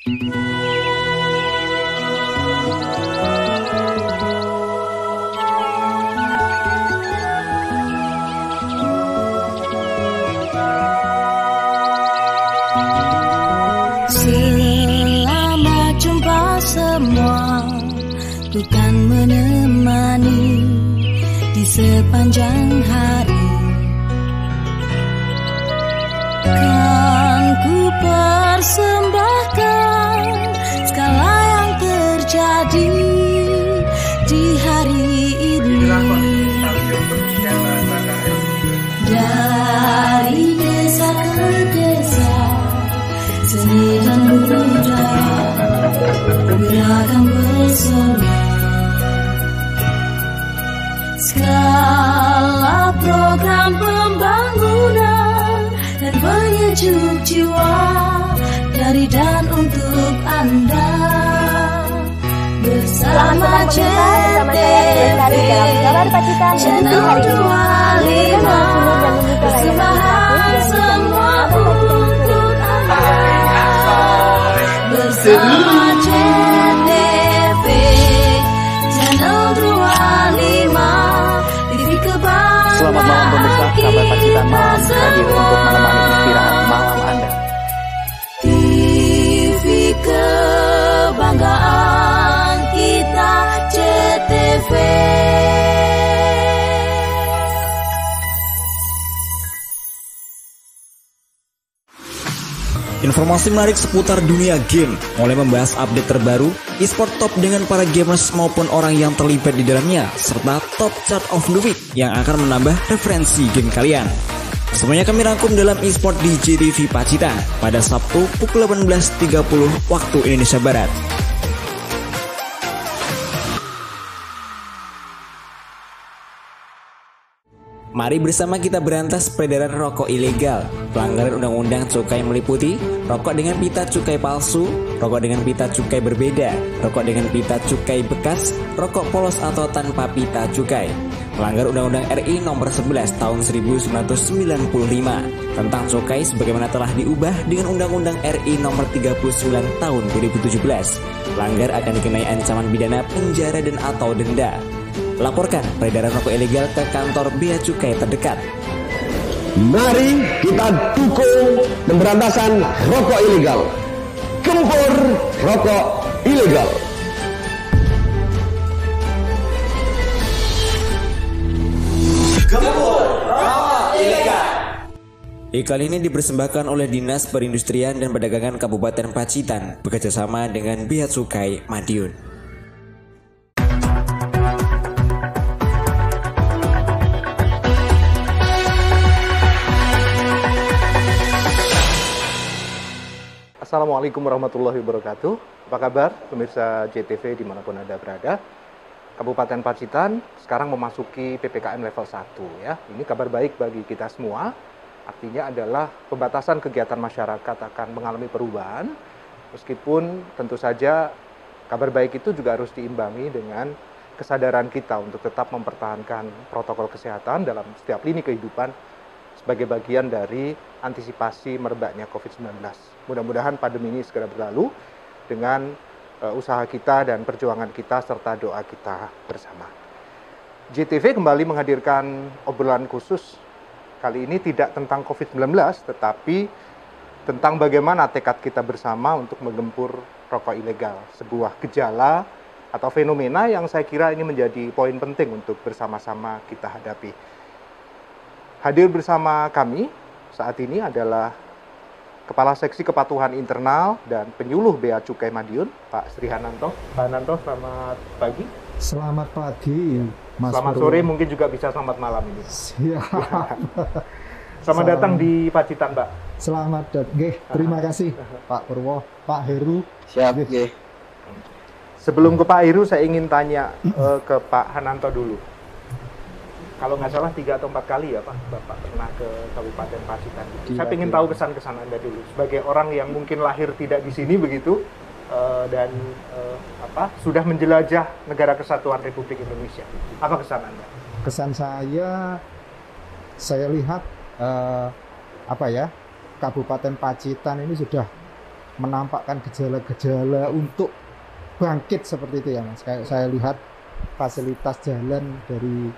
Selama jumpa semua, ku kan menemani di sepanjang hari. Kan ku persembahkan segala yang terjadi di hari ini. Dari desa ke desa, seni dan budaya beragam pesona. Segala program pembangunan dan penyejuk jiwa dari dan untuk Anda. Bersama JTV Channel 25 persembahan semua untuk Anda. Bersama JTV Channel 25 TV kebanggaan. Selamat malam pemirsa, kabar Pacitan malam hadir untuk menemani istirahat malam Anda. TV kebanggaan kita JTV. Informasi menarik seputar dunia game, mulai membahas update terbaru, e-sport top dengan para gamers maupun orang yang terlibat di dalamnya, serta top chart of the week yang akan menambah referensi game kalian. Semuanya kami rangkum dalam e-sport di JTV Pacitan pada Sabtu pukul 18.30 waktu Indonesia Barat. Mari bersama kita berantas peredaran rokok ilegal. Pelanggaran undang-undang cukai meliputi rokok dengan pita cukai palsu, rokok dengan pita cukai berbeda, rokok dengan pita cukai bekas, rokok polos atau tanpa pita cukai. Melanggar Undang-Undang RI Nomor 11 Tahun 1995 tentang cukai sebagaimana telah diubah dengan Undang-Undang RI Nomor 39 Tahun 2017. Pelanggar akan dikenai ancaman pidana penjara dan atau denda. Laporkan peredaran rokok ilegal ke kantor bea cukai terdekat. Mari kita dukung pemberantasan rokok ilegal. Gempur rokok ilegal. Gempur rokok ilegal. Iklan ini dipersembahkan oleh Dinas Perindustrian dan Perdagangan Kabupaten Pacitan bekerjasama dengan Bea Cukai Madiun. Assalamualaikum warahmatullahi wabarakatuh. Apa kabar pemirsa JTV dimanapun Anda berada? Kabupaten Pacitan sekarang memasuki PPKM level 1 ya. Ini kabar baik bagi kita semua. Artinya adalah pembatasan kegiatan masyarakat akan mengalami perubahan. Meskipun tentu saja kabar baik itu juga harus diimbangi dengan kesadaran kita untuk tetap mempertahankan protokol kesehatan dalam setiap lini kehidupan sebagai bagian dari antisipasi merebaknya COVID-19. Mudah-mudahan pandemi ini segera berlalu dengan usaha kita dan perjuangan kita serta doa kita bersama. JTV kembali menghadirkan obrolan khusus. Kali ini tidak tentang COVID-19, tetapi tentang bagaimana tekad kita bersama untuk menggempur rokok ilegal. Sebuah gejala atau fenomena yang saya kira ini menjadi poin penting untuk bersama-sama kita hadapi. Hadir bersama kami saat ini adalah Kepala Seksi Kepatuhan Internal dan Penyuluh Bea Cukai Madiun, Pak Sri Hananto. Pak Hananto, selamat pagi. Selamat pagi, Mas. Selamat Purwo. sore, mungkin juga bisa selamat malam ini. Siap. Selamat datang di Pacitan, Pak. Selamat datang. Terima kasih, Pak Purwo, Pak Heru. Siap, Nggih. Sebelum ke Pak Heru, saya ingin tanya ke Pak Hananto dulu. Kalau nggak salah 3 atau 4 kali ya Pak, Bapak pernah ke Kabupaten Pacitan. Saya ingin tahu kesan-kesan Anda dulu. Sebagai orang yang mungkin lahir tidak di sini begitu, dan sudah menjelajah Negara Kesatuan Republik Indonesia. Apa kesan Anda? Kesan saya lihat Kabupaten Pacitan ini sudah menampakkan gejala-gejala untuk bangkit seperti itu ya Mas. Kayak saya lihat fasilitas jalan dari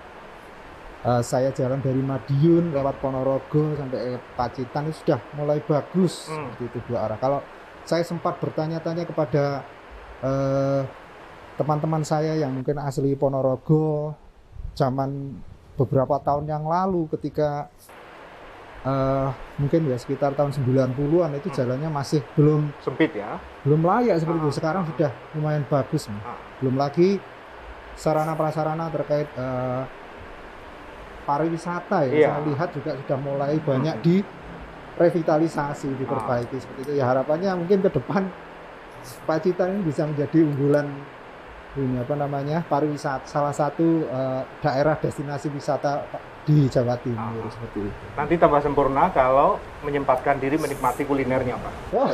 saya jalan dari Madiun lewat Ponorogo sampai Pacitan itu sudah mulai bagus seperti itu dua arah. Kalau saya sempat bertanya-tanya kepada teman-teman saya yang mungkin asli Ponorogo zaman beberapa tahun yang lalu ketika mungkin ya sekitar tahun 90-an itu jalannya masih belum Sempit ya. belum layak seperti itu. Sekarang sudah lumayan bagus Mas. Belum lagi sarana prasarana terkait pariwisata ya. Iya. Saya lihat juga sudah mulai banyak direvitalisasi, diperbaiki seperti itu. Ya harapannya mungkin ke depan Pacitan ini bisa menjadi unggulan ini apa namanya pariwisata, salah satu daerah destinasi wisata di Jawa Timur seperti itu. Nanti tambah sempurna kalau menyempatkan diri menikmati kulinernya, Pak. Oh.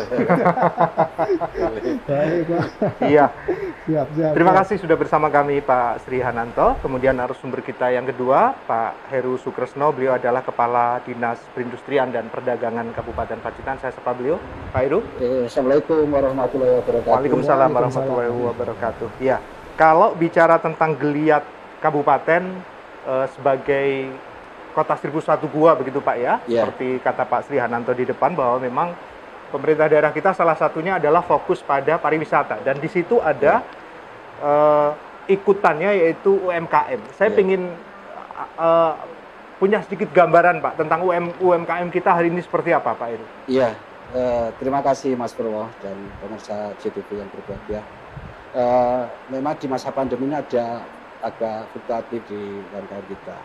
Baik, Pak. Iya. Siap. Terima kasih sudah bersama kami Pak Sri Hananto. Kemudian narasumber kita yang kedua, Pak Heru Sukresno. Beliau adalah Kepala Dinas Perindustrian dan Perdagangan Kabupaten Pacitan. Saya sapa beliau, Pak Heru. Assalamualaikum warahmatullahi wabarakatuh. Waalaikumsalam warahmatullahi wabarakatuh. Ya, kalau bicara tentang geliat kabupaten sebagai kota 1001 gua begitu Pak ya, seperti kata Pak Sri Hananto di depan bahwa memang pemerintah daerah kita salah satunya adalah fokus pada pariwisata dan di situ ada ikutannya yaitu UMKM. Saya ingin punya sedikit gambaran Pak tentang UMKM kita hari ini seperti apa Pak Heru. Iya, terima kasih Mas Purwo dan pemirsa JTV yang berbahagia. Memang di masa pandemi ini ada agak fluktuatif di UMKM kita.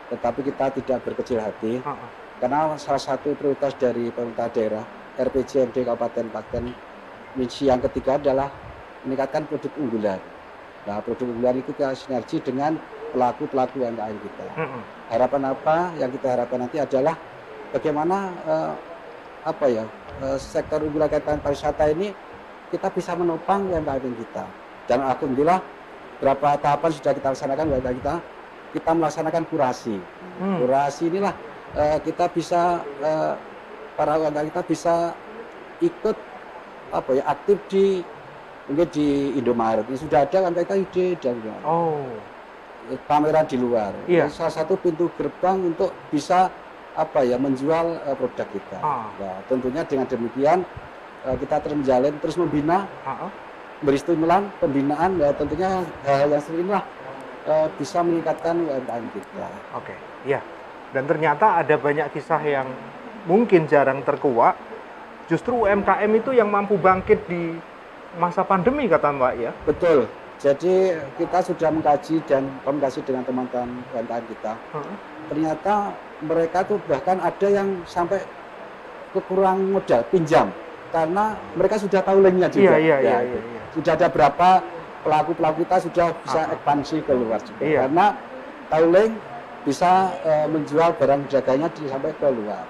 Tetapi kita tidak berkecil hati karena salah satu prioritas dari pemerintah daerah RPJMD Kabupaten Pacitan misi yang ketiga adalah meningkatkan produk unggulan. Nah, produk unggulan itu kita sinergi dengan pelaku-pelaku UMKM kita. Harapan apa yang kita harapkan nanti adalah bagaimana sektor unggulan kaitan pariwisata ini kita bisa menopang UMKM kita. Dan alhamdulillah berapa tahapan sudah kita laksanakan UMKM kita melaksanakan kurasi. Kurasi inilah kita bisa para UMKM kita bisa ikut aktif di mungkin di Indomaret. Ini sudah ada UMKM kita ide dan pameran di luar. Iya. Salah satu pintu gerbang untuk bisa menjual produk kita. Nah, tentunya dengan demikian kita terus menjalin, terus membina, beri stimulan pembinaan, ya tentunya hal yang seperti inilah bisa meningkatkan UMKM kita. Oke, iya. Dan ternyata ada banyak kisah yang mungkin jarang terkuak. Justru UMKM itu yang mampu bangkit di masa pandemi kata Mbak ya. Betul. Jadi kita sudah mengkaji dan komunikasi dengan teman-teman UMKM kita. Ternyata mereka tuh bahkan ada yang sampai kekurang modal pinjam karena mereka sudah tahu linknya juga. Iya. Sudah ada berapa pelaku-pelaku kita sudah bisa ekspansi ke luar juga. Karena tahu link bisa menjual barang dagangnya sampai ke luar.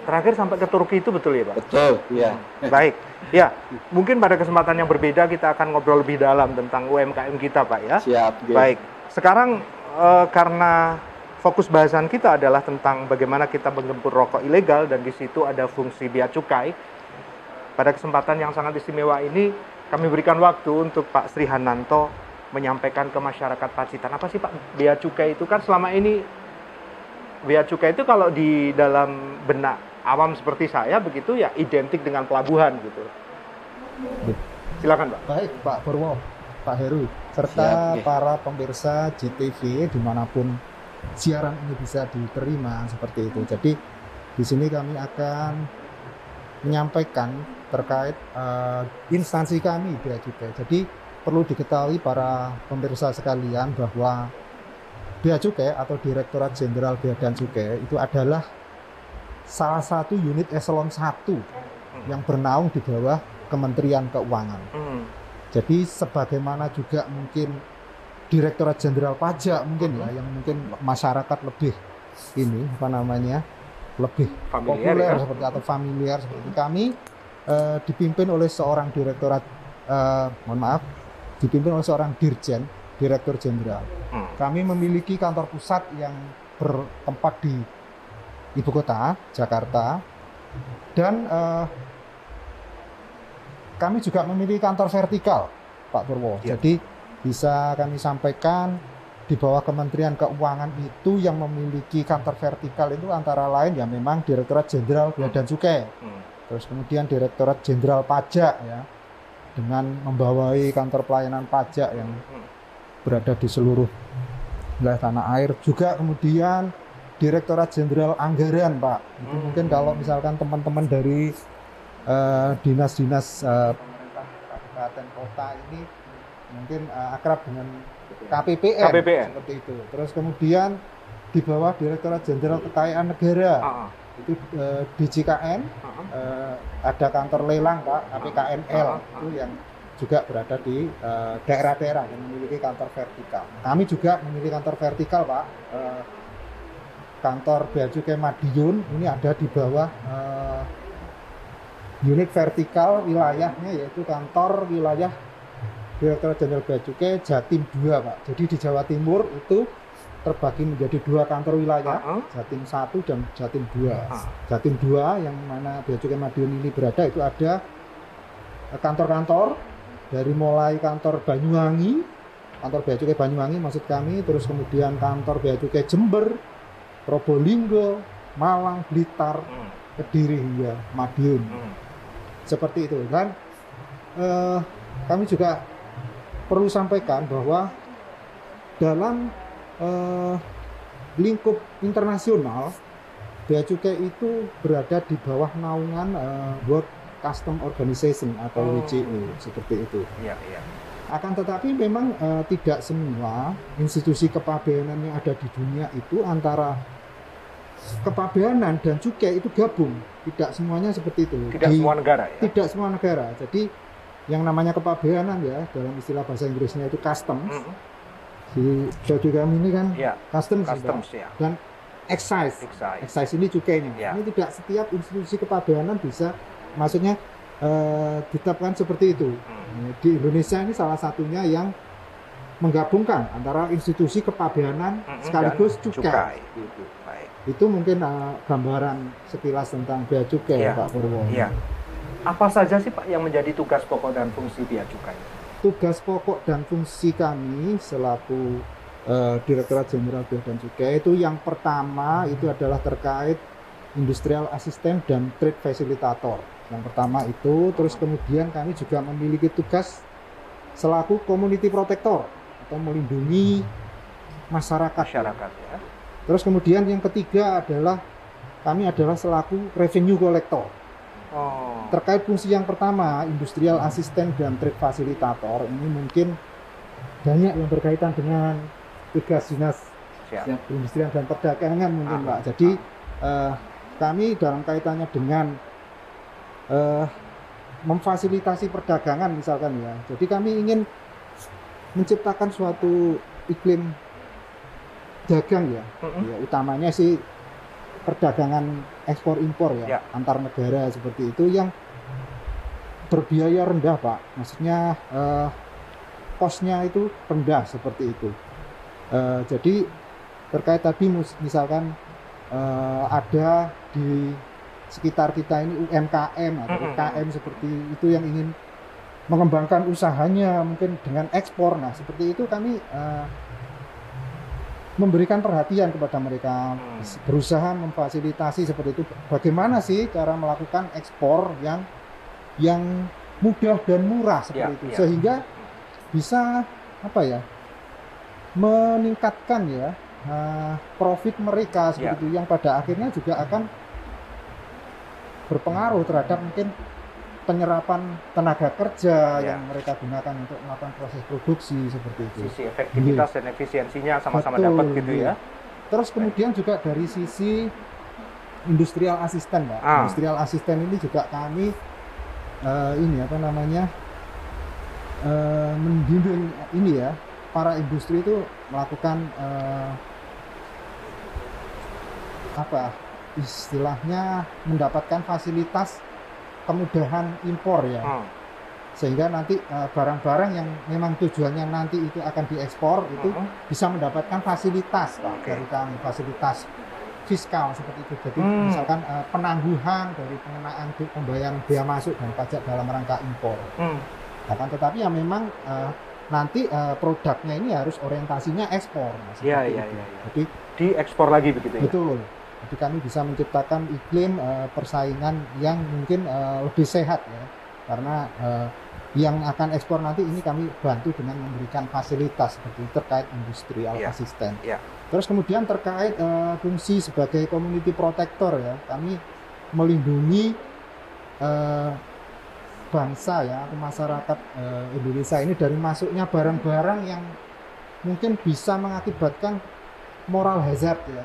Terakhir sampai ke Turki itu betul ya Pak? Betul, iya. Baik, ya mungkin pada kesempatan yang berbeda kita akan ngobrol lebih dalam tentang UMKM kita Pak ya. Siap. Baik, sekarang karena fokus bahasan kita adalah tentang bagaimana kita menggempur rokok ilegal dan di situ ada fungsi bea cukai. Pada kesempatan yang sangat istimewa ini kami berikan waktu untuk Pak Sri Hananto menyampaikan ke masyarakat Pacitan. Apa sih Pak bea cukai itu? Kan selama ini bea cukai itu kalau di dalam benak awam seperti saya begitu ya identik dengan pelabuhan gitu. Silakan Pak. Baik Pak Purwo, Pak Heru, serta para pemirsa JTV dimanapun siaran ini bisa diterima seperti itu. Jadi di sini kami akan menyampaikan terkait instansi kami bea cukai. Jadi perlu diketahui para pemirsa sekalian bahwa Bea Cukai atau Direktorat Jenderal Bea dan Cukai itu adalah salah satu unit eselon 1 yang bernaung di bawah Kementerian Keuangan. Jadi sebagaimana juga mungkin Direktorat Jenderal Pajak mungkin ya yang mungkin masyarakat lebih lebih familiar, populer seperti atau familiar seperti kami dipimpin oleh seorang dipimpin oleh seorang Dirjen, Direktur Jenderal. Kami memiliki kantor pusat yang bertempat di Ibu Kota, Jakarta, dan kami juga memiliki kantor vertikal, Pak Purwo. Ya. Jadi bisa kami sampaikan di bawah Kementerian Keuangan itu yang memiliki kantor vertikal itu antara lain ya memang Direktorat Jenderal Bea dan Cukai, terus kemudian Direktorat Jenderal Pajak ya, dengan membawai kantor pelayanan pajak yang berada di seluruh wilayah tanah air. Juga kemudian Direktorat Jenderal Anggaran, Pak. Itu mungkin kalau misalkan teman-teman dari dinas-dinas pemerintah kabupaten kota ini mungkin akrab dengan KPPN, seperti itu. Terus kemudian di bawah Direktorat Jenderal Kekayaan Negara itu DJKN, ada kantor lelang, Pak, KPKNL itu yang juga berada di daerah-daerah yang memiliki kantor vertikal. Kami juga memiliki kantor vertikal, Pak. Kantor Bea Cukai Madiun ini ada di bawah unit vertikal wilayahnya, yaitu kantor wilayah Direktorat Jenderal Bea Cukai Jatim 2, Pak. Jadi di Jawa Timur itu terbagi menjadi 2 kantor wilayah, Jatim 1 dan Jatim 2. Jatim 2 yang mana Bea Cukai Madiun ini berada itu ada kantor-kantor dari mulai kantor Banyuwangi, kantor Bea Cukai Banyuwangi maksud kami, terus kemudian kantor Bea Cukai Jember, Probolinggo, Malang, Blitar, Kediri hingga Madiun. Seperti itu. Dan kami juga perlu sampaikan bahwa dalam lingkup internasional Bea Cukai itu berada di bawah naungan World Customs Organization atau WCO, seperti itu. Iya. Akan tetapi memang tidak semua institusi kepabeanan yang ada di dunia itu antara kepabeanan dan cukai itu gabung. Tidak semuanya seperti itu. Semua negara ya? Tidak semua negara. Jadi yang namanya kepabeanan ya, dalam istilah bahasa Inggrisnya itu customs. Si baju kami ini kan customs ya. Dan excise ini cukainya. Ya. Ini tidak setiap institusi kepabeanan bisa, maksudnya ditetapkan seperti itu. Di Indonesia ini salah satunya yang menggabungkan antara institusi kepabeanan sekaligus cukai. Itu mungkin gambaran sekilas tentang Bea Cukai, Pak Purwo. Iya. Apa saja sih, Pak, yang menjadi tugas pokok dan fungsi Bea Cukai? Tugas pokok dan fungsi kami selaku Direktorat Jenderal Bea dan Cukai itu yang pertama itu adalah terkait Industrial Assistant dan Trade Facilitator. Yang pertama itu, terus kemudian kami juga memiliki tugas selaku Community Protector atau melindungi masyarakat ya. Terus kemudian yang ketiga adalah kami adalah selaku Revenue Collector. Terkait fungsi yang pertama, Industrial Assistant dan Trade Facilitator, ini mungkin banyak yang berkaitan dengan tugas dinas perindustrian dan perdagangan mungkin, Pak. Jadi kami dalam kaitannya dengan memfasilitasi perdagangan misalkan ya. Jadi kami ingin menciptakan suatu iklim dagang ya, utamanya sih perdagangan ekspor impor ya, antar negara seperti itu yang berbiaya rendah, Pak. Maksudnya cost-nya itu rendah seperti itu. Jadi terkait tadi misalkan ada di sekitar kita ini UMKM atau UKM seperti itu yang ingin mengembangkan usahanya mungkin dengan ekspor. Nah, seperti itu kami memberikan perhatian kepada mereka, berusaha memfasilitasi seperti itu. Bagaimana sih cara melakukan ekspor yang mudah dan murah seperti itu, sehingga bisa meningkatkan ya profit mereka seperti itu, yang pada akhirnya juga akan berpengaruh terhadap mungkin penyerapan tenaga kerja yang mereka gunakan untuk melakukan proses produksi seperti itu. Sisi efektivitas dan efisiensinya sama-sama dapat gitu ya. Terus kemudian juga dari sisi industrial assistant, Pak. Industrial assistant ini juga kami membimbing ini ya, para industri itu melakukan istilahnya mendapatkan fasilitas kemudahan impor ya, sehingga nanti barang-barang yang memang tujuannya nanti itu akan diekspor itu bisa mendapatkan fasilitas, Pak, dari kami, fasilitas fiskal seperti itu. Jadi misalkan penangguhan dari pengenaan pembayaran bea masuk dan pajak dalam rangka impor. Akan tetapi ya memang nanti produknya ini harus orientasinya ekspor. Iya. Jadi diekspor lagi begitu ya. Betul. Jadi kami bisa menciptakan iklim persaingan yang mungkin lebih sehat ya. Karena yang akan ekspor nanti ini kami bantu dengan memberikan fasilitas seperti terkait industri asisten. Terus kemudian terkait fungsi sebagai community protector ya, kami melindungi bangsa ya atau masyarakat Indonesia ini dari masuknya barang-barang yang mungkin bisa mengakibatkan moral hazard ya.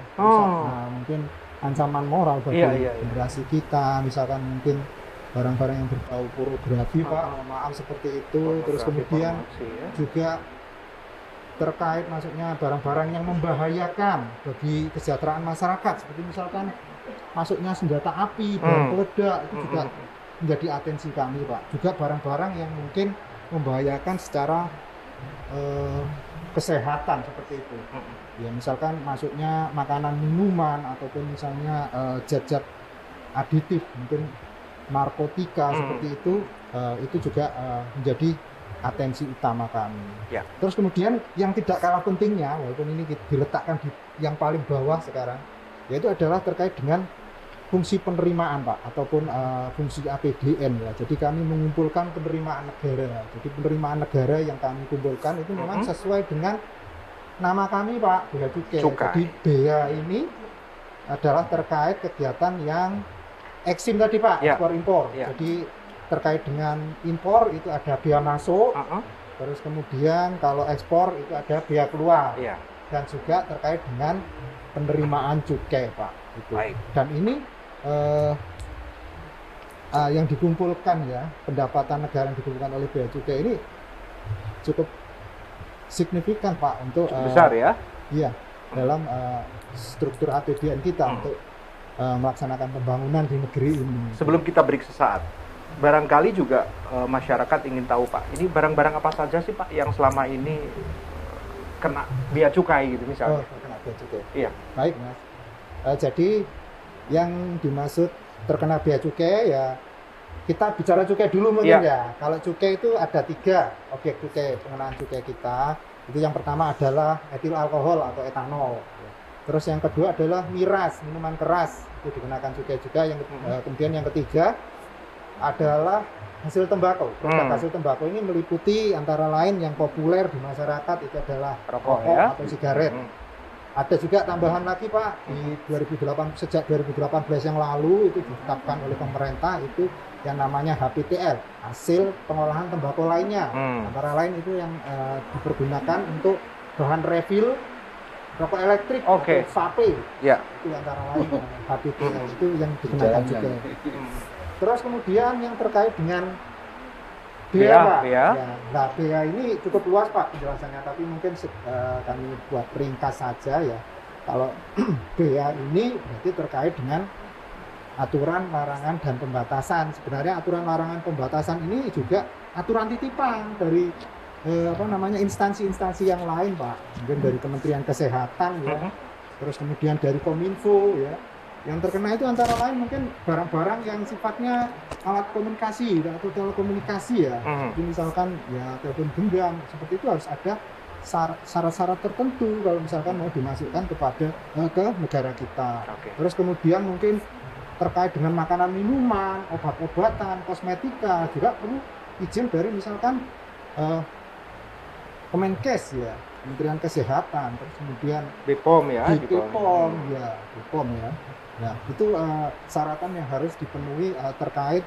Mungkin ancaman moral bagi generasi kita, misalkan mungkin barang-barang yang berbau pornografi Pak, maaf seperti itu. Terus kemudian juga terkait masuknya barang-barang yang membahayakan bagi kesejahteraan masyarakat, seperti misalkan masuknya senjata api, bom peledak, itu juga menjadi atensi kami Pak. Juga barang-barang yang mungkin membahayakan secara kesehatan seperti itu. Ya misalkan masuknya makanan minuman ataupun misalnya zat-zat aditif, mungkin narkotika seperti itu juga menjadi atensi utama kami. Terus kemudian yang tidak kalah pentingnya, walaupun ini diletakkan di yang paling bawah sekarang, yaitu adalah terkait dengan fungsi penerimaan Pak, ataupun fungsi APBN ya. Jadi kami mengumpulkan penerimaan negara. Jadi penerimaan negara yang kami kumpulkan itu memang sesuai dengan nama kami Pak, bea cukai. Jadi bea ini adalah terkait kegiatan yang eksim tadi Pak, ekspor impor. Jadi terkait dengan impor itu ada bea masuk, terus kemudian kalau ekspor itu ada bea keluar, dan juga terkait dengan penerimaan cukai Pak. Itu. Dan ini yang dikumpulkan ya, pendapatan negara yang dikumpulkan oleh bea cukai ini cukup signifikan Pak untuk besar ya? Iya, dalam struktur APBN kita untuk melaksanakan pembangunan di negeri ini. Sebelum kita break sesaat, barangkali juga masyarakat ingin tahu Pak, ini barang-barang apa saja sih Pak yang selama ini kena bea cukai gitu misalnya? Kena bea cukai. Iya. Baik Mas. Jadi yang dimaksud terkena bea cukai ya, kita bicara cukai dulu mungkin ya. Kalau cukai itu ada 3 objek cukai, pengenaan cukai kita. Itu yang pertama adalah etil alkohol atau etanol. Terus yang kedua adalah miras, minuman keras, itu dikenakan cukai juga. Yang kemudian yang ketiga adalah hasil tembakau. Produk hasil tembakau ini meliputi antara lain yang populer di masyarakat itu adalah rokok atau sigaret. Ada juga tambahan lagi Pak, di sejak 2018 yang lalu itu ditetapkan oleh pemerintah itu yang namanya HPTL, hasil pengolahan tembakau lainnya. Antara lain itu yang dipergunakan untuk bahan refill rokok elektrik, vape. Itu antara lain HPTL itu yang dikenakan juga. Terus kemudian yang terkait dengan bea. Nah, bea ini cukup luas Pak penjelasannya, tapi mungkin kami buat ringkas saja ya. Kalau bea ini berarti terkait dengan aturan larangan dan pembatasan. Sebenarnya aturan larangan pembatasan ini juga aturan titipan dari instansi-instansi yang lain Pak. Mungkin dari Kementerian Kesehatan ya. Terus kemudian dari Kominfo ya. Yang terkena itu antara lain mungkin barang-barang yang sifatnya alat komunikasi atau telekomunikasi ya. Jadi misalkan ya telepon genggam seperti itu harus ada syarat-syarat tertentu kalau misalkan mau dimasukkan ke negara kita. Terus kemudian mungkin terkait dengan makanan minuman, obat-obatan, kosmetika juga perlu izin dari misalkan Kemenkes ya, Kementerian Kesehatan. Terus kemudian BPOM ya. BPOM ya. Nah, itu syaratan yang harus dipenuhi terkait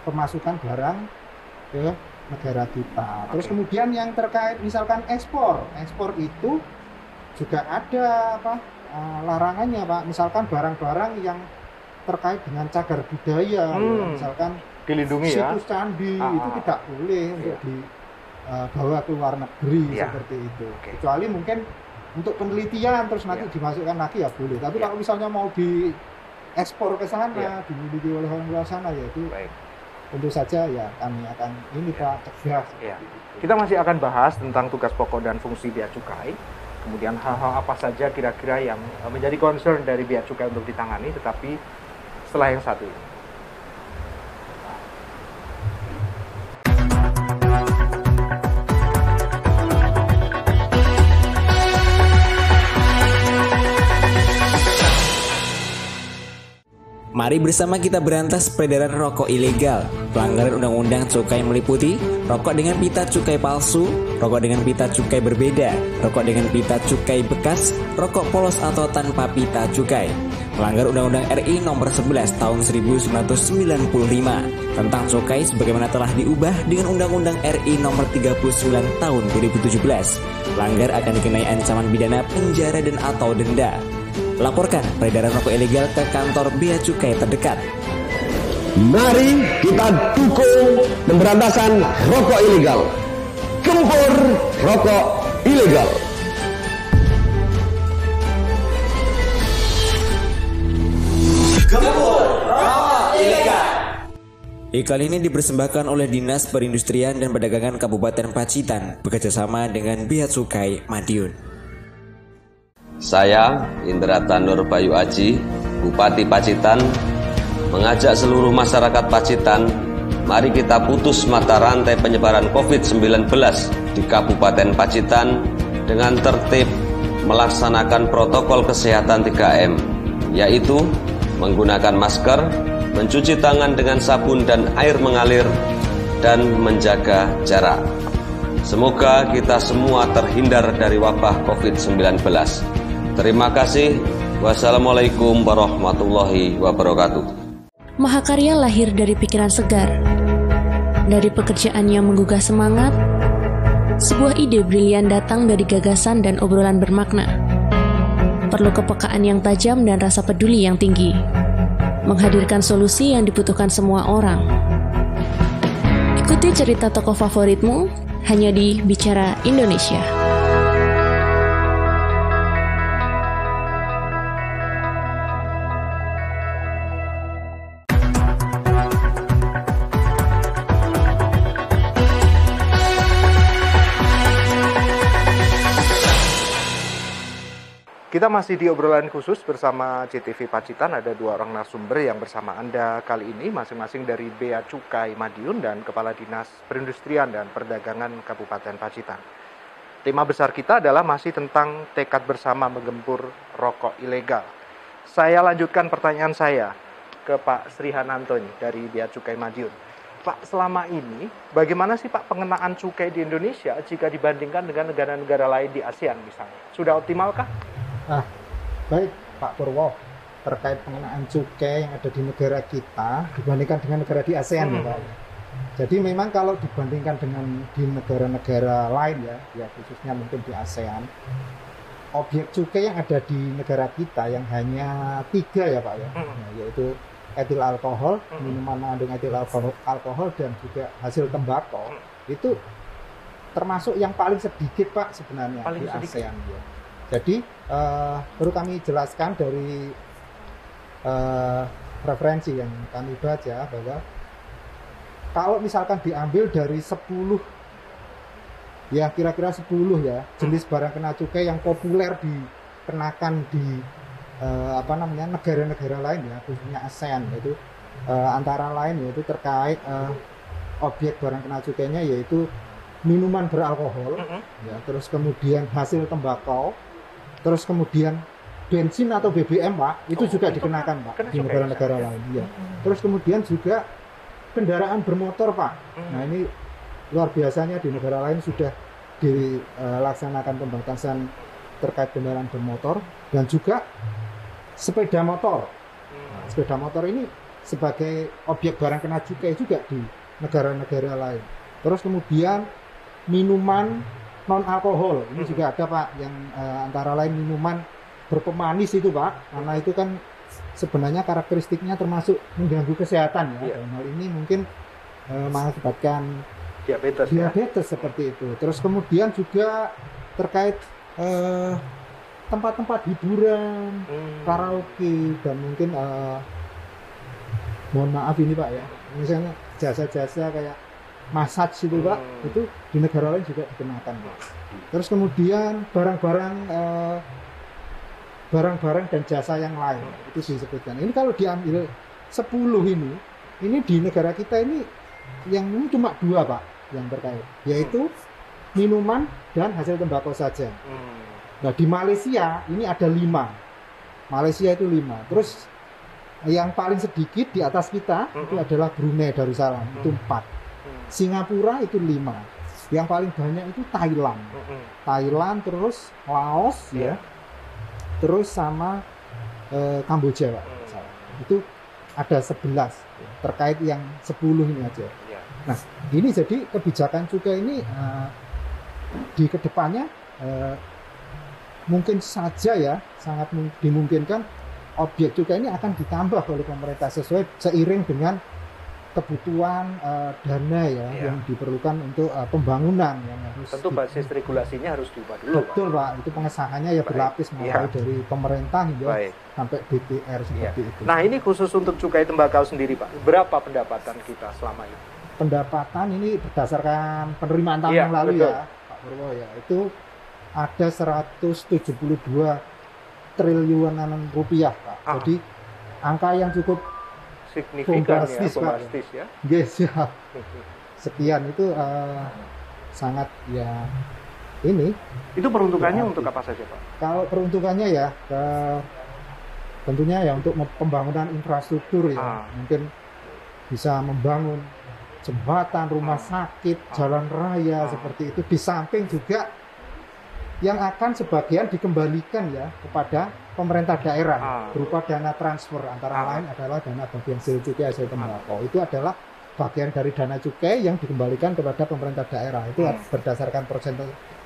pemasukan barang ke negara kita. Terus kemudian yang terkait misalkan ekspor itu juga ada larangannya Pak. Misalkan barang-barang yang terkait dengan cagar budaya, misalkan dilindungi situs candi itu tidak boleh untuk dibawa ke luar negeri seperti itu. Kecuali mungkin untuk penelitian terus nanti dimasukkan lagi ya boleh. Tapi kalau misalnya mau diekspor ke sana, dimiliki oleh orang luar sana ya itu tentu saja ya kami akan ini Pak cegah. Kita masih akan bahas tentang tugas pokok dan fungsi bea cukai. kemudian hal-hal apa saja kira-kira yang menjadi concern dari Bea Cukai untuk ditangani, tetapi setelah yang satu ini. Mari bersama kita berantas peredaran rokok ilegal. Pelanggaran undang-undang cukai meliputi rokok dengan pita cukai palsu, rokok dengan pita cukai berbeda, rokok dengan pita cukai bekas, rokok polos atau tanpa pita cukai. Melanggar Undang-Undang RI Nomor 11 Tahun 1995 tentang cukai sebagaimana telah diubah dengan Undang-Undang RI Nomor 39 Tahun 2017. Pelanggar akan dikenai ancaman pidana penjara dan atau denda. Laporkan peredaran rokok ilegal ke kantor Bea Cukai terdekat. Mari kita dukung pemberantasan rokok ilegal. Gempur rokok ilegal. Iklan ini dipersembahkan oleh Dinas Perindustrian dan Perdagangan Kabupaten Pacitan bekerjasama dengan Bea Cukai Madiun. Saya, Indrata Nur Bayu Aji, Bupati Pacitan, mengajak seluruh masyarakat Pacitan, mari kita putus mata rantai penyebaran COVID-19 di Kabupaten Pacitan dengan tertib melaksanakan protokol kesehatan 3M, yaitu menggunakan masker, mencuci tangan dengan sabun dan air mengalir, dan menjaga jarak. Semoga kita semua terhindar dari wabah COVID-19. Terima kasih. Wassalamualaikum warahmatullahi wabarakatuh. Mahakarya lahir dari pikiran segar, dari pekerjaan yang menggugah semangat. Sebuah ide brilian datang dari gagasan dan obrolan bermakna. Perlu kepekaan yang tajam dan rasa peduli yang tinggi. Menghadirkan solusi yang dibutuhkan semua orang. Ikuti cerita tokoh favoritmu hanya di Bicara Indonesia. Kita masih di obrolan khusus bersama JTV Pacitan. Ada dua orang narasumber yang bersama Anda kali ini, masing-masing dari Bea Cukai Madiun dan Kepala Dinas Perindustrian dan Perdagangan Kabupaten Pacitan. Tema besar kita adalah masih tentang tekad bersama menggempur rokok ilegal. Saya lanjutkan pertanyaan saya ke Pak Sri Hanantoni dari Bea Cukai Madiun. Pak, selama ini bagaimana sih Pak pengenaan cukai di Indonesia jika dibandingkan dengan negara-negara lain di ASEAN misalnya? Sudah optimalkah? Baik Pak Purwo, terkait pengenaan cukai yang ada di negara kita dibandingkan dengan negara di ASEAN ya Pak. Jadi memang kalau dibandingkan dengan di negara-negara lain ya khususnya mungkin di ASEAN, objek cukai yang ada di negara kita yang hanya 3 ya Pak ya, yaitu etil alkohol, minuman mengandung etil alkohol dan juga hasil tembakau, itu termasuk yang paling sedikit Pak sebenarnya paling di ASEAN ya. Jadi perlu kami jelaskan dari referensi yang kami baca bahwa kalau misalkan diambil dari 10 ya kira-kira 10 ya jenis barang kena cukai yang populer dikenakan di negara-negara lain ya khususnya ASEAN, yaitu antara lain yaitu terkait objek barang kena cukainya yaitu minuman beralkohol ya, terus kemudian hasil tembakau, terus kemudian bensin atau BBM Pak, itu juga dikenakan Pak di negara-negara lain ya. Terus kemudian juga kendaraan bermotor Pak. Nah ini luar biasanya di negara lain sudah dilaksanakan pembatasan terkait kendaraan bermotor dan juga sepeda motor. Nah, sepeda motor ini sebagai objek barang kena cukai juga di negara-negara lain. Terus kemudian minuman non alkohol ini juga ada Pak, yang antara lain minuman berpemanis itu Pak, karena itu kan sebenarnya karakteristiknya termasuk mengganggu kesehatan ya. Dalam hal ini mungkin mengakibatkan diabetes seperti itu. Terus kemudian juga terkait tempat-tempat hiburan, karaoke dan mungkin mohon maaf ini Pak ya, misalnya jasa-jasa kayak massage itu Pak, itu di negara lain juga dikenakan Pak. Terus kemudian barang-barang dan jasa yang lain itu disebutkan. Ini kalau diambil 10 ini di negara kita ini yang cuma 2 Pak yang terkait, yaitu minuman dan hasil tembakau saja. Nah di Malaysia ini ada 5. Malaysia itu 5. Terus yang paling sedikit di atas kita itu adalah Brunei Darussalam, itu 4. Singapura itu 5. Yang paling banyak itu Thailand. Thailand, terus Laos ya. Terus sama Kamboja Pak. Itu ada 11 terkait yang 10 ini aja. Nah, ini jadi kebijakan cukai ini di kedepannya mungkin saja ya, sangat dimungkinkan objek cukai ini akan ditambah oleh pemerintah sesuai seiring dengan kebutuhan dana yang diperlukan untuk pembangunan yang harus tentu basis regulasinya harus diubah dulu betul Pak, itu pengesahannya ya berlapis mulai dari pemerintah hingga sampai DPR seperti itu. Nah ini khusus untuk cukai tembakau sendiri Pak, berapa pendapatan kita selama ini? Pendapatan ini berdasarkan penerimaan tahun yang lalu ya Pak Purwo ya, itu ada 172 triliunan rupiah Pak. Jadi angka yang cukup signifikan bombastis ya. Yes, ya. Sekian itu sangat ya ini. Itu peruntukannya untuk apa saja Pak? Kalau peruntukannya ya tentunya ya untuk pembangunan infrastruktur ya. Mungkin bisa membangun jembatan, rumah sakit, jalan raya seperti itu. Di samping juga yang akan sebagian dikembalikan ya kepada pemerintah daerah berupa dana transfer, antara lain adalah dana bagian hasil cukai hasil tembakau. Itu adalah bagian dari dana cukai yang dikembalikan kepada pemerintah daerah. Itu berdasarkan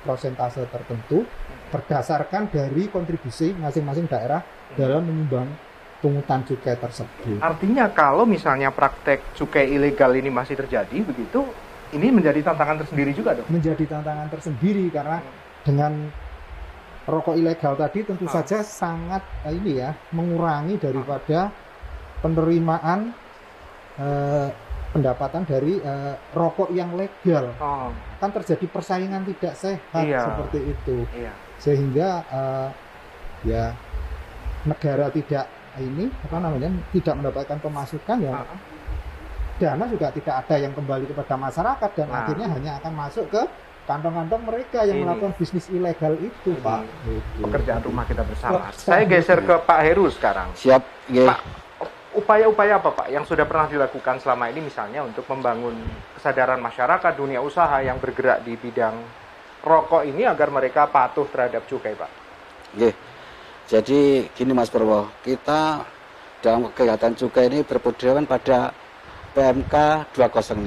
persentase tertentu, berdasarkan dari kontribusi masing-masing daerah dalam menyumbang pungutan cukai tersebut. Artinya kalau misalnya praktek cukai ilegal ini masih terjadi begitu, ini menjadi tantangan tersendiri juga dong? Menjadi tantangan tersendiri karena dengan rokok ilegal tadi tentu saja sangat mengurangi daripada penerimaan pendapatan dari rokok yang legal. Kan terjadi persaingan tidak sehat seperti itu. Sehingga ya negara tidak tidak mendapatkan pemasukan ya. Dana juga tidak ada yang kembali kepada masyarakat dan akhirnya hanya akan masuk ke kantong-kantong mereka yang melakukan bisnis ilegal itu, Pak. Pekerjaan rumah kita bersama. Saya geser ke Pak Heru sekarang. Siap. Pak, upaya-upaya apa Pak yang sudah pernah dilakukan selama ini misalnya untuk membangun kesadaran masyarakat dunia usaha yang bergerak di bidang rokok ini agar mereka patuh terhadap cukai, Pak? Jadi gini Mas Purwo, kita dalam kegiatan cukai ini berpedoman pada PMK 206.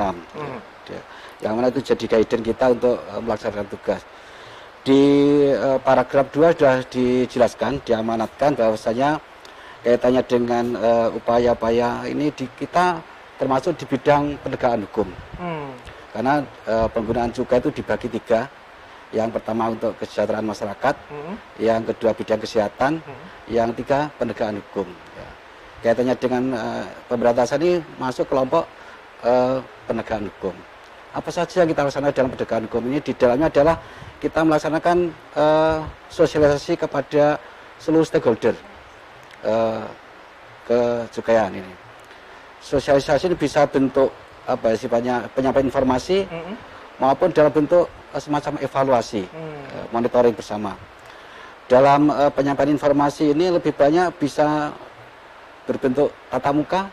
Yang mana itu jadi guidance kita untuk melaksanakan tugas. Di paragraf 2 sudah dijelaskan, diamanatkan bahwasanya kaitannya dengan upaya-upaya ini kita termasuk di bidang penegakan hukum. Karena penggunaan cukai itu dibagi 3. Yang pertama untuk kesejahteraan masyarakat, yang kedua bidang kesehatan, yang 3 penegakan hukum. Kaitannya dengan pemberantasan ini masuk kelompok penegakan hukum. Apa saja yang kita laksanakan dalam penegakan hukum ini? Di dalamnya adalah kita melaksanakan sosialisasi kepada seluruh stakeholder kecukaian ini. Sosialisasi ini bisa bentuk sifatnya penyampaian informasi maupun dalam bentuk semacam evaluasi, monitoring bersama. Dalam penyampaian informasi ini lebih banyak bisa berbentuk tatap muka,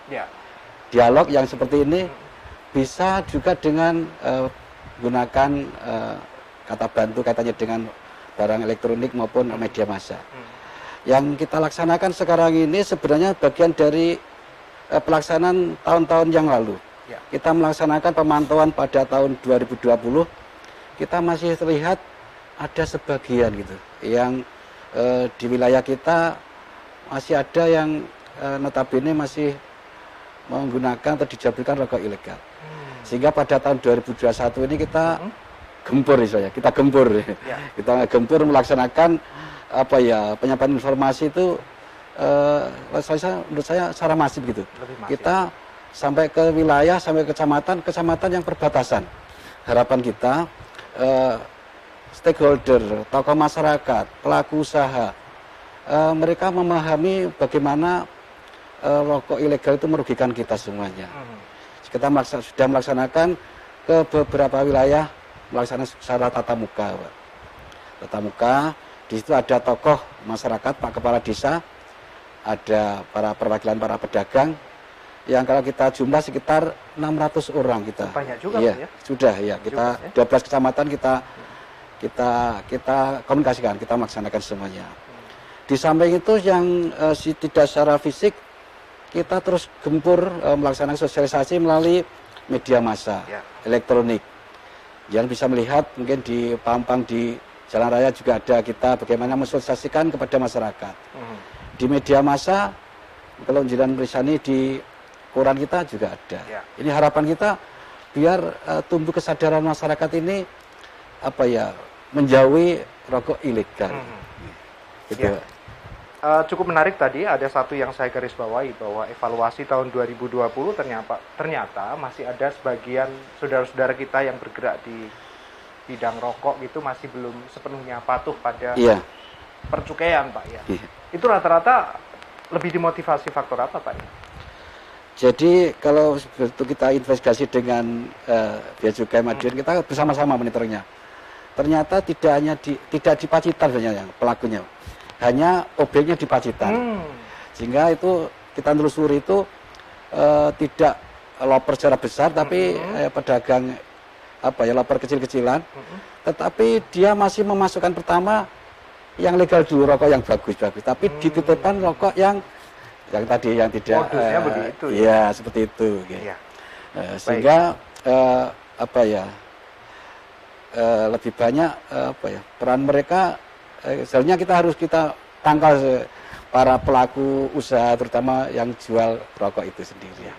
dialog yang seperti ini. Bisa juga dengan gunakan kata bantu kaitannya dengan barang elektronik maupun media massa. Yang kita laksanakan sekarang ini sebenarnya bagian dari pelaksanaan tahun-tahun yang lalu. Kita melaksanakan pemantauan pada tahun 2020, kita masih terlihat ada sebagian gitu yang di wilayah kita masih ada yang notabene masih menggunakan atau dijabilkan rokok ilegal. Sehingga pada tahun 2021 ini kita gempur misalnya, kita gempur melaksanakan penyampaian informasi itu menurut saya secara masif gitu. Kita sampai ke wilayah, sampai ke kecamatan yang perbatasan. harapan kita stakeholder, tokoh masyarakat, pelaku usaha, mereka memahami bagaimana rokok ilegal itu merugikan kita semuanya. Kita sudah melaksanakan ke beberapa wilayah melaksanakan secara tatap muka, Pak. Tatap muka, di situ ada tokoh masyarakat, Pak Kepala Desa, ada para perwakilan para pedagang, yang kalau kita jumlah sekitar 600 orang kita. Banyak juga, ya, ya? Sudah ya, kita juga, 12 kecamatan kita komunikasikan, kita melaksanakan semuanya. Di samping itu yang tidak secara fisik, kita terus gempur melaksanakan sosialisasi melalui media massa, elektronik. Yang bisa melihat mungkin di pampang di jalan raya juga ada kita bagaimana mensosialisasikan kepada masyarakat. Di media massa, kalau Jiran Merisani di koran kita juga ada. Ini harapan kita biar tumbuh kesadaran masyarakat ini menjauhi rokok ilegal. Gitu. Cukup menarik tadi, ada satu yang saya garis bawahi bahwa evaluasi tahun 2020 ternyata masih ada sebagian saudara-saudara kita yang bergerak di bidang rokok gitu masih belum sepenuhnya patuh pada percukaian, Pak, ya. Itu rata-rata lebih dimotivasi faktor apa, Pak? Jadi kalau kita investigasi dengan Bea Cukai Madiun, kita bersama-sama monitornya. Ternyata tidak di Pacitan sebenarnya pelakunya. Hanya objeknya di Pacitan, sehingga itu kita telusuri itu tidak loper secara besar, tapi pedagang loper kecil-kecilan, tetapi dia masih memasukkan pertama yang legal dulu, rokok yang bagus-bagus, tapi dititipkan rokok yang tadi yang tidak modusnya begitu, ya seperti itu, gitu. Sehingga lebih banyak peran mereka. Sebenarnya kita tangkal para pelaku usaha, terutama yang jual rokok itu sendiri.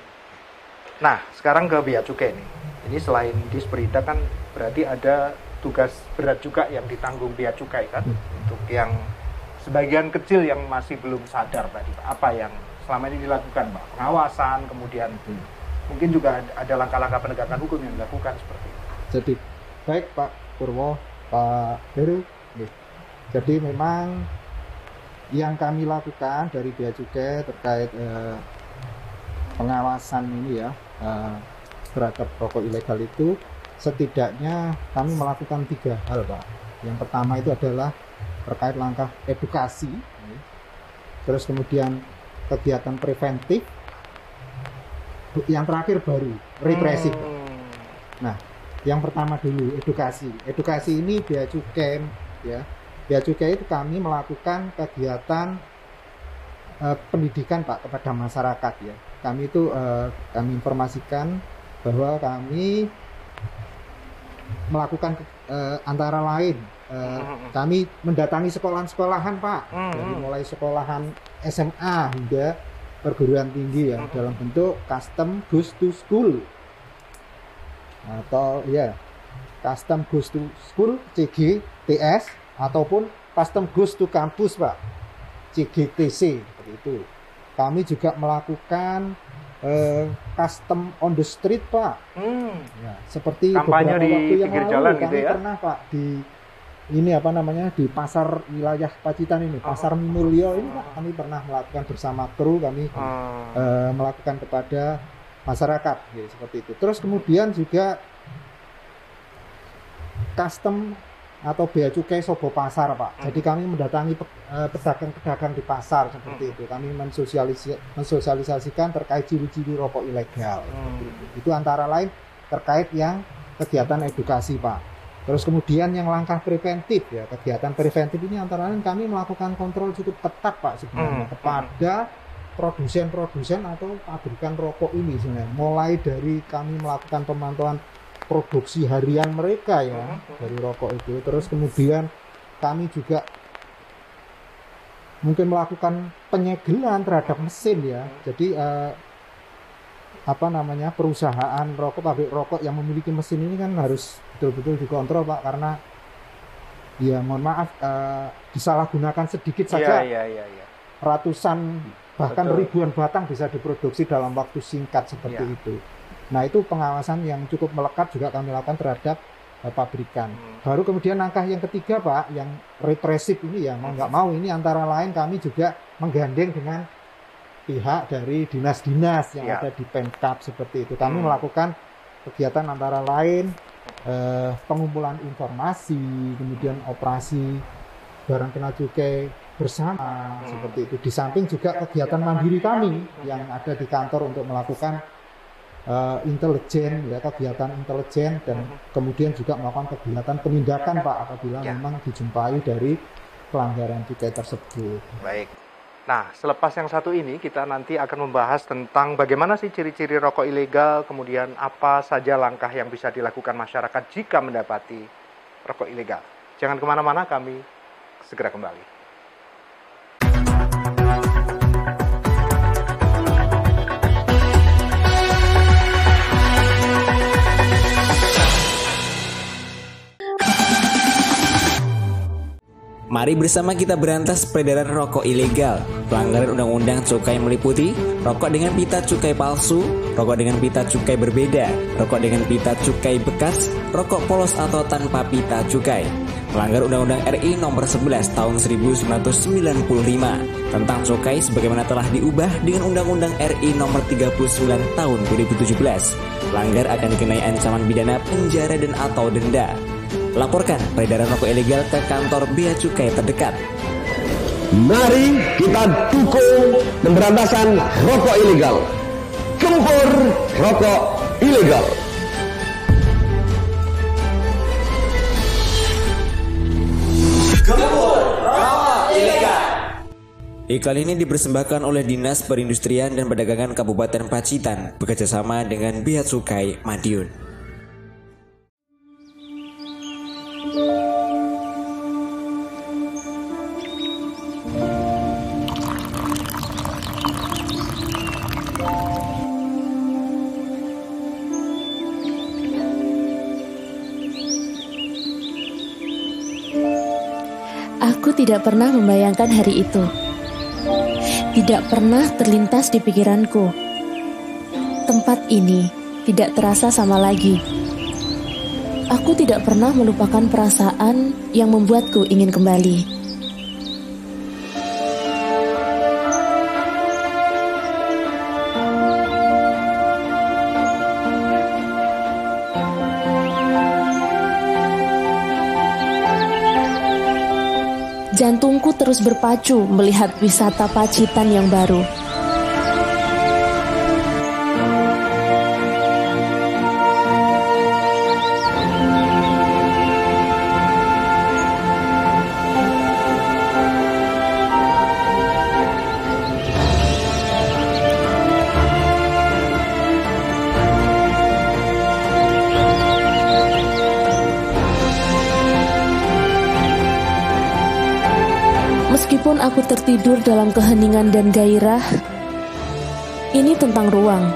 Nah, sekarang ke Bea Cukai nih. Ini selain Disperida kan berarti ada tugas berat juga yang ditanggung Bea Cukai kan, untuk yang sebagian kecil yang masih belum sadar tadi, Pak. Apa yang selama ini dilakukan, Pak? Pengawasan, kemudian mungkin juga ada langkah-langkah penegakan hukum yang dilakukan seperti itu. Jadi baik Pak Purwo, Pak Heru. Jadi memang yang kami lakukan dari Bea Cukai terkait pengawasan ini ya terhadap rokok ilegal itu, setidaknya kami melakukan 3 hal, Pak. Yang pertama itu adalah terkait langkah edukasi, terus kemudian kegiatan preventif, yang terakhir baru represif. Nah, yang pertama dulu edukasi. Edukasi ini Bea Cukai ya. Bea Cukai itu kami melakukan kegiatan pendidikan, Pak, kepada masyarakat ya. Kami itu kami informasikan bahwa kami melakukan antara lain kami mendatangi sekolahan-sekolahan, Pak, dari mulai sekolahan SMA hingga perguruan tinggi ya, dalam bentuk custom goes to school atau custom goes to school CGTS ataupun custom goes to campus, Pak, CGTC seperti itu. Kami juga melakukan custom on the street, Pak. Ya, seperti kampanye beberapa di waktu yang pinggir lalu jalan kami gitu ya. pernah, Pak, di di pasar wilayah Pacitan ini, Pasar Minulio ini, Pak, kami pernah melakukan bersama kru kami melakukan kepada masyarakat ya, seperti itu. Terus kemudian juga custom atau Bea Cukai Sobo Pasar, Pak. Jadi kami mendatangi pedagang-pedagang di pasar seperti itu. Kami mensosialisasikan terkait ciri-ciri rokok ilegal. Itu antara lain terkait yang kegiatan edukasi, Pak. Terus kemudian yang langkah preventif ya, kegiatan preventif ini antara lain kami melakukan kontrol cukup ketat, Pak, sebenarnya kepada produsen-produsen atau pabrikan rokok ini sebenarnya. Mulai dari kami melakukan pemantauan produksi harian mereka ya dari rokok itu. Terus kemudian kami juga mungkin melakukan penyegelan terhadap mesin ya. Jadi perusahaan rokok, pabrik rokok yang memiliki mesin ini kan harus betul-betul dikontrol, Pak, karena ya mohon maaf disalahgunakan sedikit saja. Ratusan bahkan ribuan batang bisa diproduksi dalam waktu singkat seperti itu. Nah, itu pengawasan yang cukup melekat juga kami lakukan terhadap pabrikan. Baru kemudian langkah yang ketiga, Pak, yang represif ini ya, mau nggak mau ini antara lain kami juga menggandeng dengan pihak dari dinas-dinas yang ada di Pemkab seperti itu. Kami melakukan kegiatan antara lain pengumpulan informasi, kemudian operasi barang kena cukai bersama seperti itu. Di samping juga kegiatan mandiri kami yang ada di kantor untuk melakukan intelijen, ya, kegiatan intelijen, dan kemudian juga melakukan kegiatan penindakan, Pak, apabila memang dijumpai dari pelanggaran cukai tersebut. Baik. Nah, selepas yang satu ini kita nanti akan membahas tentang bagaimana sih ciri-ciri rokok ilegal, kemudian apa saja langkah yang bisa dilakukan masyarakat jika mendapati rokok ilegal. Jangan kemana-mana, kami segera kembali. Mari bersama kita berantas peredaran rokok ilegal. Pelanggaran undang-undang cukai meliputi rokok dengan pita cukai palsu, rokok dengan pita cukai berbeda, rokok dengan pita cukai bekas, rokok polos atau tanpa pita cukai. Melanggar Undang-Undang RI Nomor 11 Tahun 1995 tentang cukai sebagaimana telah diubah dengan Undang-Undang RI Nomor 39 Tahun 2017. Pelanggar akan dikenai ancaman pidana penjara dan atau denda. Laporkan peredaran rokok ilegal ke kantor bea cukai terdekat. Mari kita dukung pemberantasan rokok ilegal. Gempur rokok ilegal. Gempur rokok ilegal. Iklan ini dipersembahkan oleh Dinas Perindustrian dan Perdagangan Kabupaten Pacitan bekerjasama dengan Bea Cukai Madiun. Aku tidak pernah membayangkan hari itu. Tidak pernah terlintas di pikiranku. Tempat ini tidak terasa sama lagi. Aku tidak pernah melupakan perasaan yang membuatku ingin kembali. Jantungku terus berpacu melihat wisata Pacitan yang baru. Meskipun aku tertidur dalam keheningan dan gairah, ini tentang ruang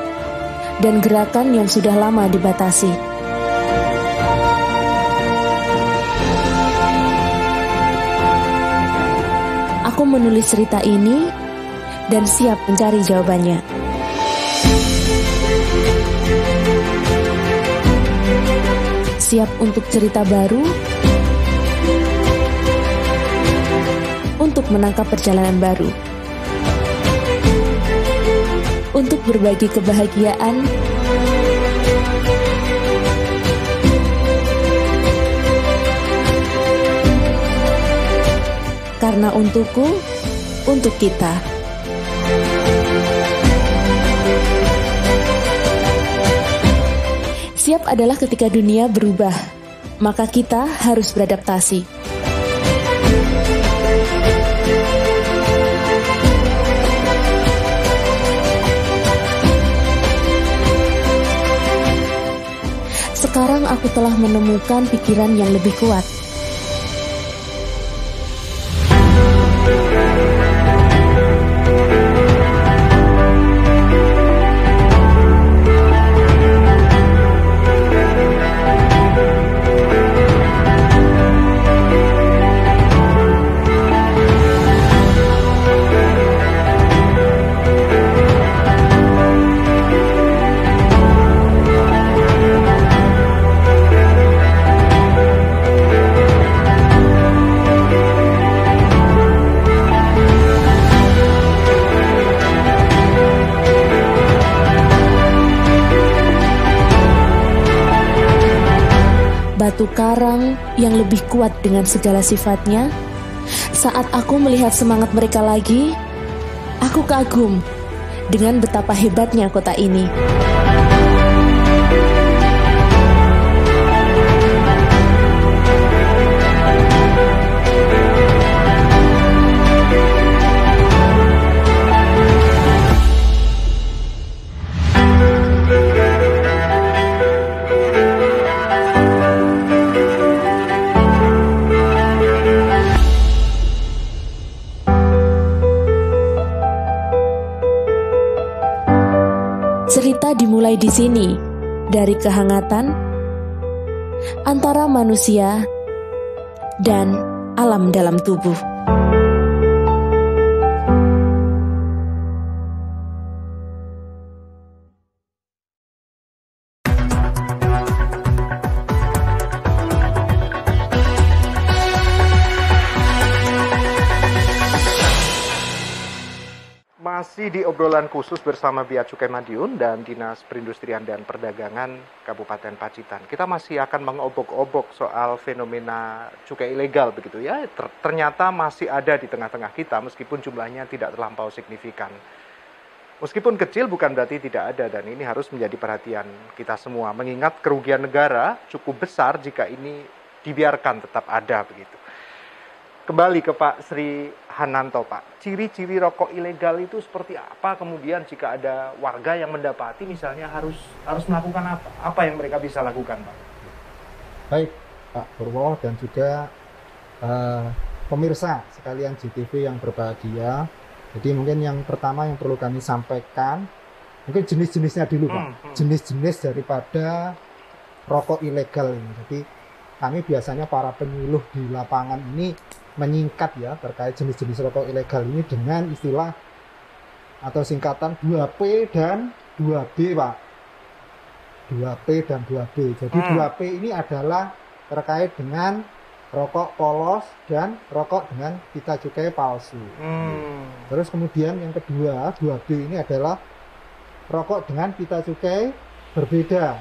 dan gerakan yang sudah lama dibatasi. Aku menulis cerita ini dan siap mencari jawabannya. Siap untuk cerita baru, untuk menangkap perjalanan baru, untuk berbagi kebahagiaan, karena untukku, untuk kita. Siap adalah ketika dunia berubah, maka kita harus beradaptasi. Sekarang aku telah menemukan pikiran yang lebih kuat. batu karang yang lebih kuat dengan segala sifatnya, saat aku melihat semangat mereka lagi, aku kagum dengan betapa hebatnya kota ini. Cerita dimulai di sini, dari kehangatan antara manusia dan alam dalam tubuh. Masih di obrolan khusus bersama Bea Cukai Madiun dan Dinas Perindustrian dan Perdagangan Kabupaten Pacitan. Kita masih akan mengobok-obok soal fenomena cukai ilegal begitu ya. Ternyata masih ada di tengah-tengah kita meskipun jumlahnya tidak terlampau signifikan. Meskipun kecil bukan berarti tidak ada dan ini harus menjadi perhatian kita semua. Mengingat kerugian negara cukup besar jika ini dibiarkan tetap ada begitu. Kembali ke Pak Sri Hananto, Pak. Ciri-ciri rokok ilegal itu seperti apa? Kemudian jika ada warga yang mendapati misalnya harus melakukan apa? Apa yang mereka bisa lakukan, Pak? Baik, Pak Purwo dan juga pemirsa sekalian JTV yang berbahagia. Jadi mungkin yang pertama yang perlu kami sampaikan, mungkin jenis-jenisnya dulu, Pak. Jenis-jenis daripada rokok ilegal ini. Jadi kami biasanya para penyuluh di lapangan ini menyingkat ya terkait jenis-jenis rokok ilegal ini dengan istilah atau singkatan 2P dan 2B, Pak. 2P dan 2B. Jadi 2P ini adalah terkait dengan rokok polos dan rokok dengan pita cukai palsu. Terus kemudian yang kedua, 2B ini adalah rokok dengan pita cukai berbeda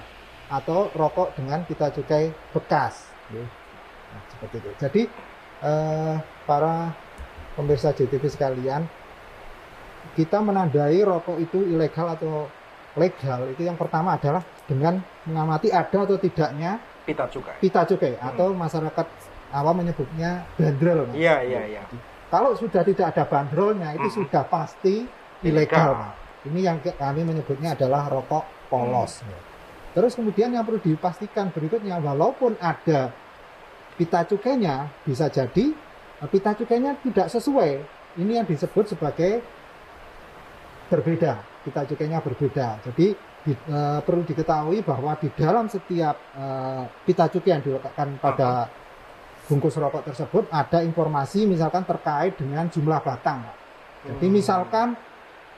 atau rokok dengan pita cukai bekas. Nah, seperti itu. Jadi para pemirsa JTV sekalian, kita menandai rokok itu ilegal atau legal itu yang pertama adalah dengan mengamati ada atau tidaknya pita cukai atau masyarakat awam menyebutnya bandrol. Iya. Kalau sudah tidak ada bandrolnya itu sudah pasti ilegal, Pak. Ini yang kami menyebutnya adalah rokok polos. Terus kemudian yang perlu dipastikan berikutnya, walaupun ada pita cukainya, bisa jadi pita cukainya tidak sesuai. Ini yang disebut sebagai berbeda. Pita cukainya berbeda. Jadi perlu diketahui bahwa di dalam setiap pita cukai yang diletakkan pada bungkus rokok tersebut ada informasi misalkan terkait dengan jumlah batang. Jadi misalkan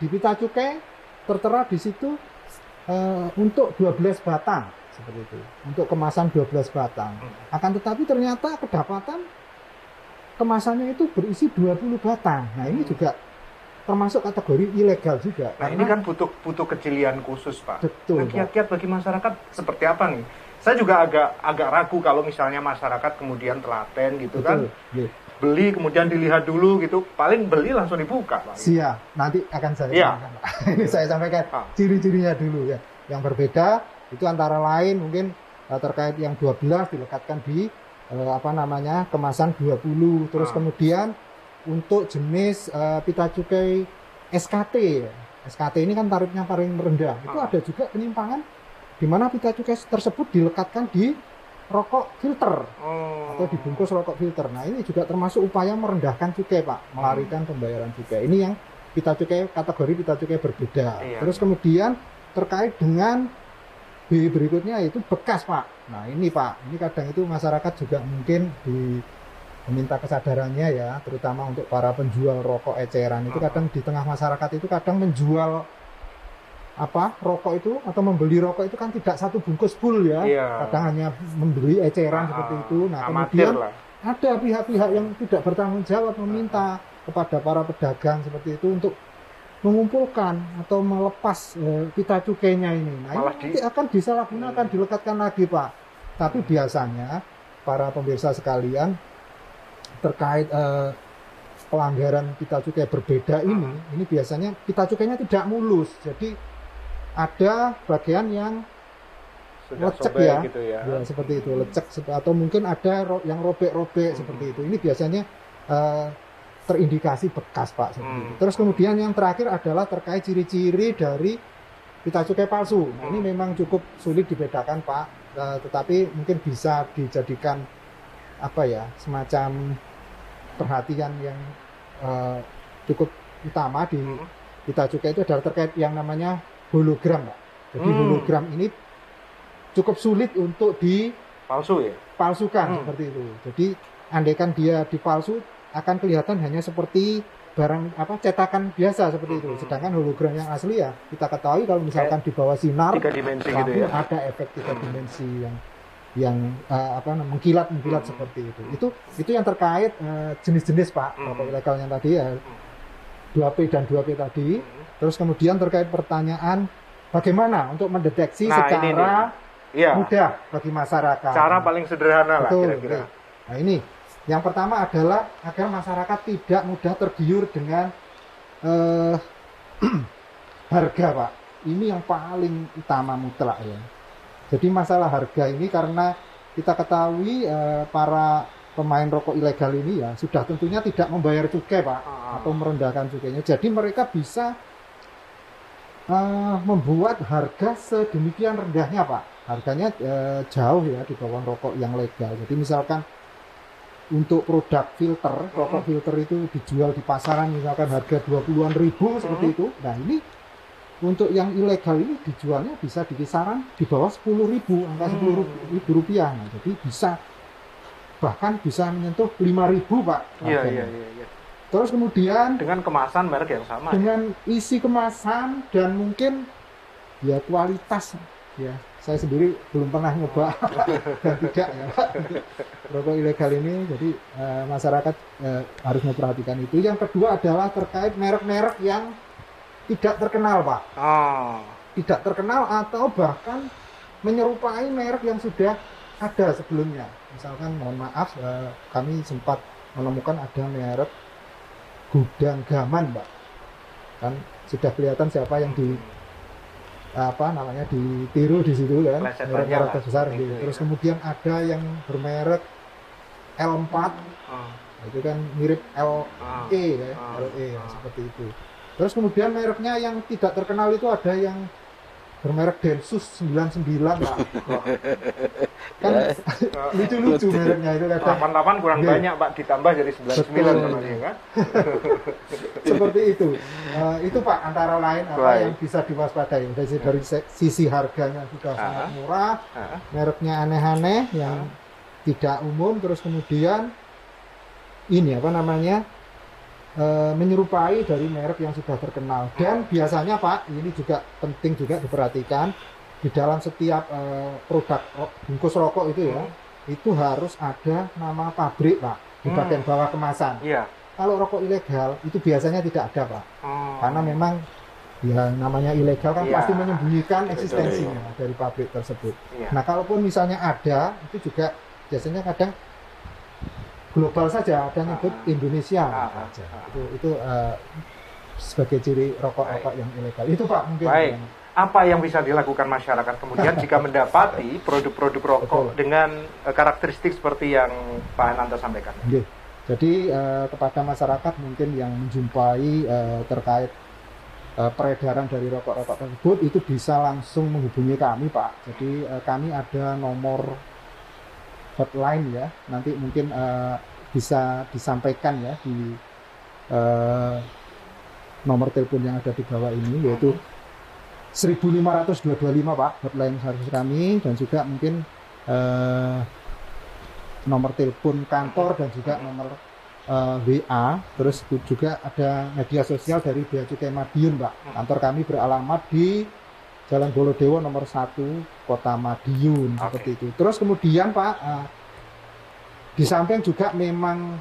di pita cukai tertera di situ untuk 12 batang. Seperti itu, untuk kemasan 12 batang. Akan tetapi ternyata kedapatan kemasannya itu berisi 20 batang. Nah ini juga termasuk kategori ilegal juga. Nah ini kan butuh kejelian khusus, Pak. Betul. Nah, kiat-kiat bagi masyarakat seperti apa nih? Saya juga agak ragu kalau misalnya masyarakat kemudian telaten gitu. Betul, kan. Beli kemudian dilihat dulu gitu. Paling beli langsung dibuka, Pak. Siap, nanti akan saya sampaikan, Pak. Ini saya sampaikan ciri-cirinya dulu ya. Yang berbeda itu antara lain mungkin terkait yang 12 dilekatkan di kemasan 20. Terus kemudian untuk jenis pita cukai SKT. SKT ini kan tarifnya paling rendah. Itu ada juga penyimpangan di mana pita cukai tersebut dilekatkan di rokok filter atau dibungkus rokok filter. Nah, ini juga termasuk upaya merendahkan cukai, Pak, melarikan pembayaran cukai. Ini yang pita cukai kategori pita cukai berbeda. Terus kemudian terkait dengan B berikutnya itu bekas, Pak. Nah ini, Pak, ini kadang itu masyarakat juga mungkin meminta kesadarannya ya, terutama untuk para penjual rokok eceran itu kadang di tengah masyarakat itu kadang menjual rokok itu atau membeli rokok itu kan tidak satu bungkus full ya, kadang hanya membeli eceran seperti itu. Nah kemudian ada pihak-pihak yang tidak bertanggung jawab meminta kepada para pedagang seperti itu untuk mengumpulkan atau melepas pita cukainya ini. Nah, ini nanti akan disalahgunakan, dilekatkan lagi, Pak. Tapi biasanya para pemirsa sekalian terkait pelanggaran pita cukai berbeda ini biasanya pita cukainya tidak mulus. Jadi ada bagian yang Sudah lecek sobek ya, gitu ya. ya seperti itu, lecek atau mungkin ada yang robek-robek seperti itu. Ini biasanya terindikasi bekas Pak seperti itu. Terus kemudian yang terakhir adalah terkait ciri-ciri dari pita cukai palsu. Nah, ini memang cukup sulit dibedakan Pak, tetapi mungkin bisa dijadikan apa ya, semacam perhatian yang cukup utama di pita cukai itu adalah terkait yang namanya hologram Pak. Jadi hologram ini cukup sulit untuk dipalsukan seperti itu. Jadi andaikan dia dipalsu akan kelihatan hanya seperti barang cetakan biasa seperti itu. Sedangkan hologram yang asli ya kita ketahui kalau misalkan di bawah sinar 3 dimensi gitu ya. Ada efek 3 dimensi yang mengkilat seperti itu. Itu yang terkait jenis-jenis Pak rokok ilegal yang tadi ya 2P dan 2P tadi. Terus kemudian terkait pertanyaan bagaimana untuk mendeteksi secara mudah bagi masyarakat. Cara paling sederhana lah kira-kira. Nah ini yang pertama adalah agar masyarakat tidak mudah tergiur dengan harga Pak. Ini yang paling utama mutlak ya. Jadi masalah harga ini karena kita ketahui para pemain rokok ilegal ini ya sudah tentunya tidak membayar cukai Pak atau merendahkan cukainya. Jadi mereka bisa membuat harga sedemikian rendahnya Pak. Harganya jauh ya di bawah rokok yang legal. Jadi misalkan untuk produk filter, rokok filter itu dijual di pasaran misalkan harga 20-an ribu seperti itu. Nah ini untuk yang ilegal ini dijualnya bisa di kisaran di bawah 10.000, angka 10.000 rupiah. Nah, jadi bahkan bisa menyentuh 5.000 Pak. Iya. Terus kemudian dengan kemasan merek yang sama. Dengan isi kemasan dan mungkin ya kualitas ya. Saya sendiri belum pernah nyoba dan tidak ya Pak rokok ilegal ini. Jadi masyarakat harus memperhatikan itu. Yang kedua adalah terkait merek-merek yang tidak terkenal Pak. Tidak terkenal atau bahkan menyerupai merek yang sudah ada sebelumnya. Misalkan mohon maaf kami sempat menemukan ada merek Gudang Gaman Pak. Kan sudah kelihatan siapa yang ditiru di situ kan, merek besar gitu. Terus kemudian ada yang bermerek L4, itu kan mirip LE ya, LE seperti itu. Terus kemudian mereknya yang tidak terkenal itu ada yang bermerek Densus 99 Pak. Kan lucu-lucu mereknya itu kadang 88 kurang banyak Pak, ditambah jadi 99 namanya kan. Seperti itu. Itu Pak antara lain apa yang bisa diwaspadai. Dari sisi harganya sudah sangat murah, mereknya aneh-aneh yang tidak umum, terus kemudian ini menyerupai dari merek yang sudah terkenal. Dan biasanya Pak, ini juga penting juga diperhatikan di dalam setiap produk bungkus rokok itu ya, itu harus ada nama pabrik Pak di bagian bawah kemasan. Iya. Kalau rokok ilegal itu biasanya tidak ada Pak, karena memang ya namanya ilegal kan pasti menyembunyikan eksistensinya dari pabrik tersebut. Nah kalaupun misalnya ada, itu juga biasanya kadang global saja, ada nyebut Indonesia aja. Itu sebagai ciri rokok-rokok yang ilegal. Itu Pak mungkin. Baik. Apa yang bisa dilakukan masyarakat kemudian jika mendapati produk-produk rokok dengan karakteristik seperti yang Pak Ananta sampaikan? Jadi kepada masyarakat mungkin yang menjumpai terkait peredaran dari rokok-rokok tersebut itu bisa langsung menghubungi kami Pak. Jadi kami ada nomor hotline ya, nanti mungkin bisa disampaikan ya di nomor telepon yang ada di bawah ini, yaitu 1.525 Pak, hotline service kami, dan juga mungkin nomor telepon kantor dan juga nomor WA. Terus juga ada media sosial dari Bea Cukai Madiun Pak. Kantor kami beralamat di Jalan Bolodewo nomor 1 Kota Madiun seperti itu. Terus kemudian Pak, di samping juga memang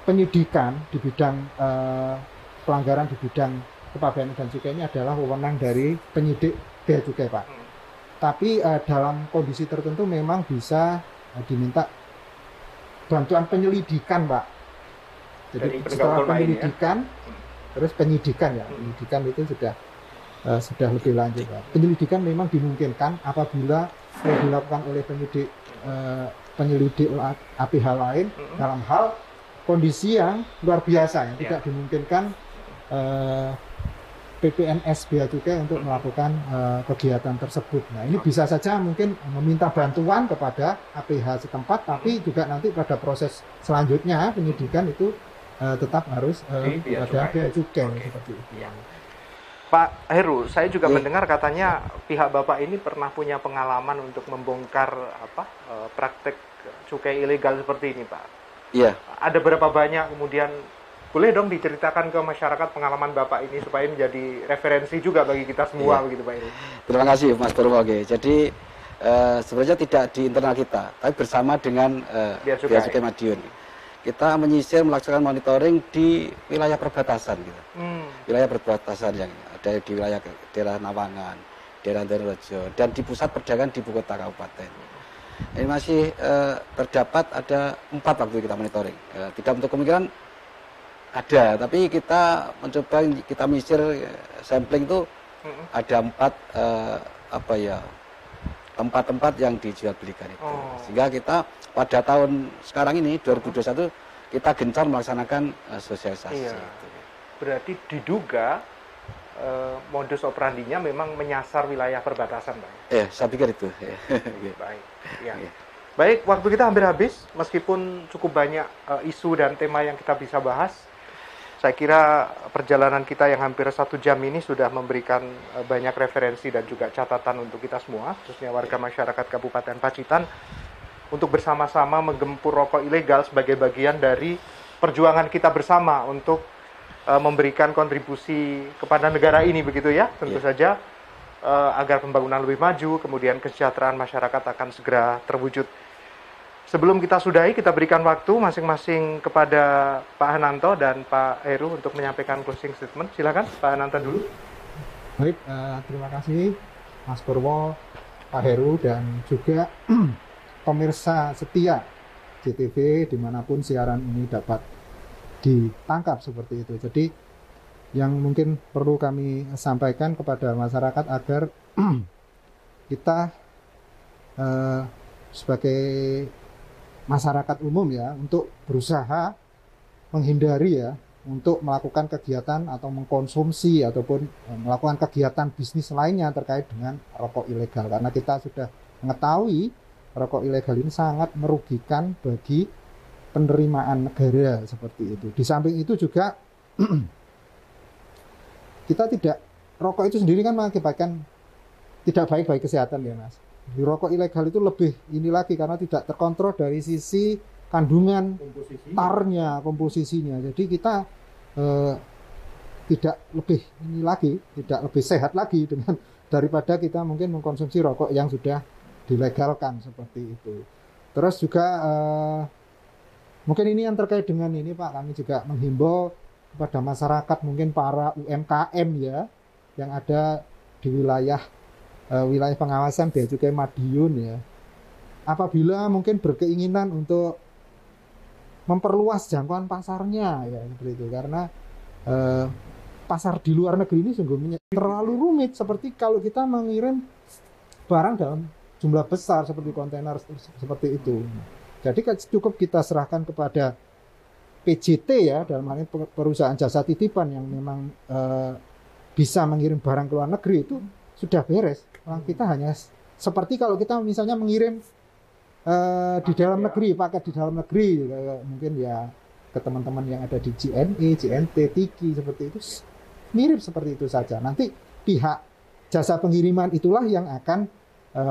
penyidikan di bidang pelanggaran di bidang kepabeanan dan cukai ini adalah wewenang dari penyidik Bea Cukai Pak. Tapi dalam kondisi tertentu memang bisa diminta bantuan penyelidikan, Pak. Jadi setelah penyelidikan, terus penyidikan ya, penyidikan itu sudah lebih lanjut, Pak. Penyelidikan memang dimungkinkan apabila dilakukan oleh penyelidik APH lain dalam hal kondisi yang luar biasa, yang tidak dimungkinkan PPNS Bea Cukai untuk melakukan kegiatan tersebut. Nah, ini bisa saja mungkin meminta bantuan kepada APH setempat, tapi juga nanti pada proses selanjutnya penyidikan itu tetap harus pada Bea Cukai seperti itu. Ya. Pak Heru, saya juga mendengar katanya pihak Bapak ini pernah punya pengalaman untuk membongkar praktek cukai ilegal seperti ini, Pak. Iya. Ada berapa banyak, kemudian boleh dong diceritakan ke masyarakat pengalaman Bapak ini supaya menjadi referensi juga bagi kita semua, begitu Pak Heru. Terima kasih Mas Purwo. Jadi sebenarnya tidak di internal kita, tapi bersama dengan Bea Cukai Madiun. Kita menyisir melaksanakan monitoring di wilayah perbatasan gitu. Wilayah perbatasan yang ada di wilayah daerah Nawangan, daerah Donorejo, dan di pusat perdagangan di ibu kota kabupaten. Ini masih terdapat ada 4 waktu kita monitoring. Tidak untuk kemungkinan ada, tapi kita mencoba, kita menyisir sampling itu ada 4 tempat-tempat yang dijual belikan itu. Sehingga kita pada tahun sekarang ini 2021 kita gencar melaksanakan sosialisasi. Iya. Berarti diduga modus operandinya memang menyasar wilayah perbatasan, Pak. Saya pikir itu. Baik. Ya. Baik, waktu kita hampir habis, meskipun cukup banyak isu dan tema yang kita bisa bahas. Saya kira perjalanan kita yang hampir 1 jam ini sudah memberikan banyak referensi dan juga catatan untuk kita semua, khususnya warga masyarakat Kabupaten Pacitan, untuk bersama-sama menggempur rokok ilegal sebagai bagian dari perjuangan kita bersama untuk memberikan kontribusi kepada negara ini, begitu ya, tentu saja, agar pembangunan lebih maju, kemudian kesejahteraan masyarakat akan segera terwujud. Sebelum kita sudahi, kita berikan waktu masing-masing kepada Pak Hananto dan Pak Heru untuk menyampaikan closing statement. Silakan, Pak Hananto dulu. Baik, terima kasih Mas Purwo, Pak Heru, dan juga pemirsa setia JTV dimanapun siaran ini dapat ditangkap seperti itu. Jadi yang mungkin perlu kami sampaikan kepada masyarakat agar kita sebagai masyarakat umum ya, untuk berusaha menghindari ya, untuk melakukan kegiatan atau mengkonsumsi ataupun melakukan kegiatan bisnis lainnya terkait dengan rokok ilegal, karena kita sudah mengetahui rokok ilegal ini sangat merugikan bagi penerimaan negara seperti itu. Di samping itu juga kita rokok itu sendiri kan mengakibatkan tidak baik bagi kesehatan ya, Mas. Di rokok ilegal itu lebih ini lagi karena tidak terkontrol dari sisi kandungan tarnya, komposisinya. Jadi kita tidak lebih ini lagi, tidak lebih sehat lagi dengan daripada kita mungkin mengkonsumsi rokok yang sudah dilegalkan seperti itu. Terus juga mungkin ini yang terkait dengan ini, Pak, kami juga menghimbau kepada masyarakat, mungkin para UMKM ya, yang ada di wilayah pengawasan Bea Cukai Madiun ya, apabila mungkin berkeinginan untuk memperluas jangkauan pasarnya ya seperti itu, karena pasar di luar negeri ini sungguhnya terlalu rumit, seperti kalau kita mengirim barang dalam jumlah besar seperti kontainer seperti itu. Jadi cukup kita serahkan kepada PJT ya, dalam hal ini perusahaan jasa titipan yang memang bisa mengirim barang ke luar negeri, itu sudah beres. Kita hanya seperti kalau kita misalnya mengirim di dalam negeri, paket di dalam negeri, mungkin ya ke teman-teman yang ada di JNE, JNT, Tiki seperti itu, mirip seperti itu saja. Nanti pihak jasa pengiriman itulah yang akan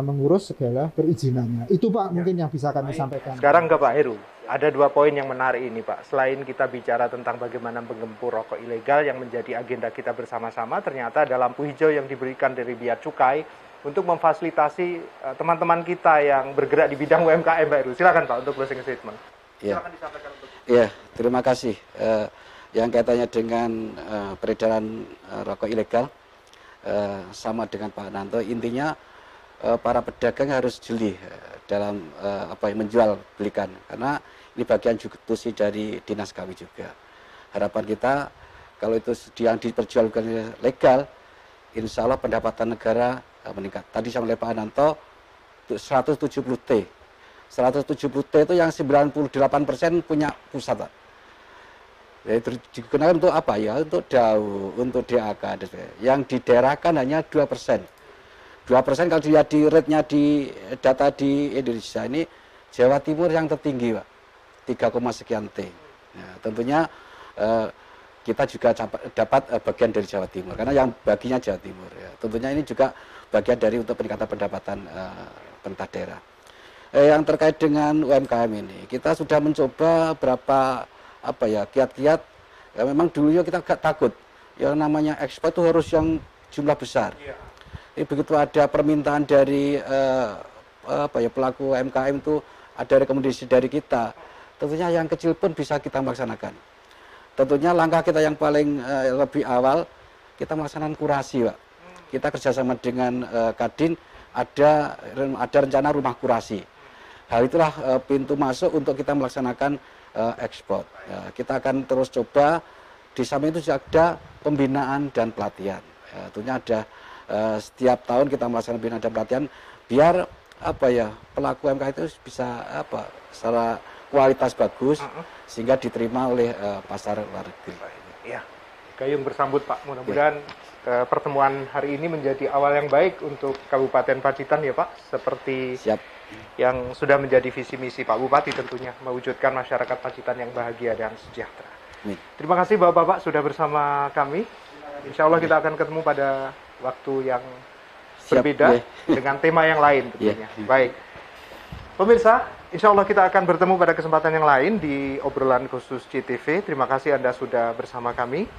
mengurus segala perizinannya. Itu Pak mungkin yang bisa kami sampaikan. Sekarang ke Pak Heru, ada 2 poin yang menarik ini Pak. Selain kita bicara tentang bagaimana menggempur rokok ilegal yang menjadi agenda kita bersama-sama, ternyata ada lampu hijau yang diberikan dari Bea Cukai untuk memfasilitasi teman-teman kita yang bergerak di bidang UMKM, Pak Heru. Silakan Pak untuk closing statement. Silakan disampaikan untuk. Iya, terima kasih. Yang kaitannya dengan peredaran rokok ilegal, sama dengan Pak Hananto, intinya para pedagang harus jeli dalam menjual belikan, karena ini bagian eksekusi dari dinas kami juga. Harapan kita kalau itu yang diperjualbelikan legal, insya Allah pendapatan negara meningkat. Tadi sama oleh Pak Ananto 170T. 170T itu yang 98% punya pusat, Pak. Ya, itu digunakan untuk apa ya? Untuk DAU, untuk DAK. Yang didaerahkan hanya 2%. 2% kalau dilihat di rate-nya di data di Indonesia ini, Jawa Timur yang tertinggi, Pak. 3, sekian T. Ya, tentunya kita juga dapat bagian dari Jawa Timur, karena yang baginya Jawa Timur. Ya. Tentunya ini juga bagian dari untuk peningkatan pendapatan pemerintah daerah. Yang terkait dengan UMKM ini, kita sudah mencoba berapa kiat-kiat. Ya, memang dulunya kita agak takut, yang namanya ekspor itu harus yang jumlah besar. Ini begitu ada permintaan dari pelaku UMKM itu, ada rekomendasi dari kita, tentunya yang kecil pun bisa kita melaksanakan. Tentunya langkah kita yang paling lebih awal, kita melaksanakan kurasi, Pak. Kita kerjasama dengan Kadin, ada rencana rumah kurasi. Hal itulah pintu masuk untuk kita melaksanakan ekspor. Ya, kita akan terus coba, di samping itu juga ada pembinaan dan pelatihan. Ya, tentunya ada setiap tahun kita melaksanakan pembinaan dan pelatihan, biar pelaku UMKM itu bisa secara kualitas bagus, sehingga diterima oleh pasar luar negeri. Ya, gayung bersambut, Pak. Mudah-mudahan pertemuan hari ini menjadi awal yang baik untuk Kabupaten Pacitan ya, Pak. Seperti yang sudah menjadi visi misi Pak Bupati tentunya, mewujudkan masyarakat Pacitan yang bahagia dan sejahtera. Terima kasih Bapak-Bapak sudah bersama kami. Insya Allah kita akan ketemu pada waktu yang berbeda dengan tema yang lain tentunya. Baik. Pemirsa, insya Allah kita akan bertemu pada kesempatan yang lain di obrolan khusus JTV. Terima kasih Anda sudah bersama kami.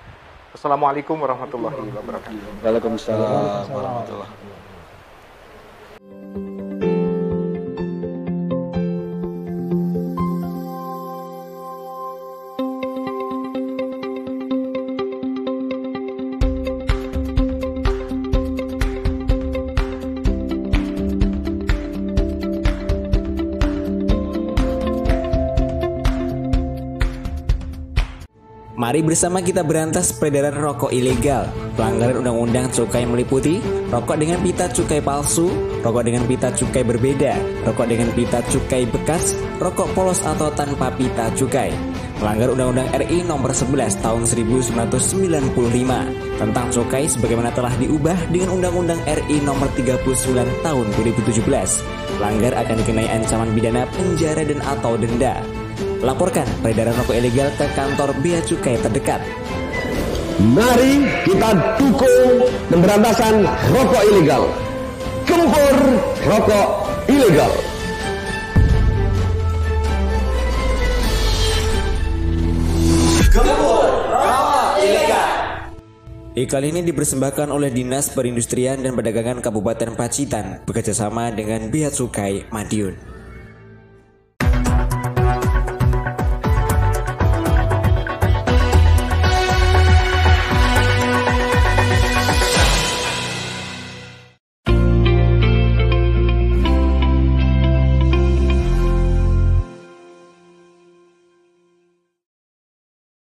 Assalamualaikum warahmatullahi wabarakatuh. Waalaikumsalam warahmatullahi wabarakatuh. Mari bersama kita berantas peredaran rokok ilegal. Pelanggaran undang-undang cukai meliputi rokok dengan pita cukai palsu, rokok dengan pita cukai berbeda, rokok dengan pita cukai bekas, rokok polos atau tanpa pita cukai. Melanggar Undang-Undang RI Nomor 11 Tahun 1995 tentang cukai sebagaimana telah diubah dengan Undang-Undang RI Nomor 39 Tahun 2017. Pelanggar akan dikenai ancaman pidana penjara dan atau denda. Laporkan peredaran rokok ilegal ke kantor bea cukai terdekat. Mari kita dukung pemberantasan rokok ilegal. Gempur rokok ilegal. Gempur rokok ilegal. Iklan ini dipersembahkan oleh Dinas Perindustrian dan Perdagangan Kabupaten Pacitan bekerjasama dengan Bea Cukai Madiun.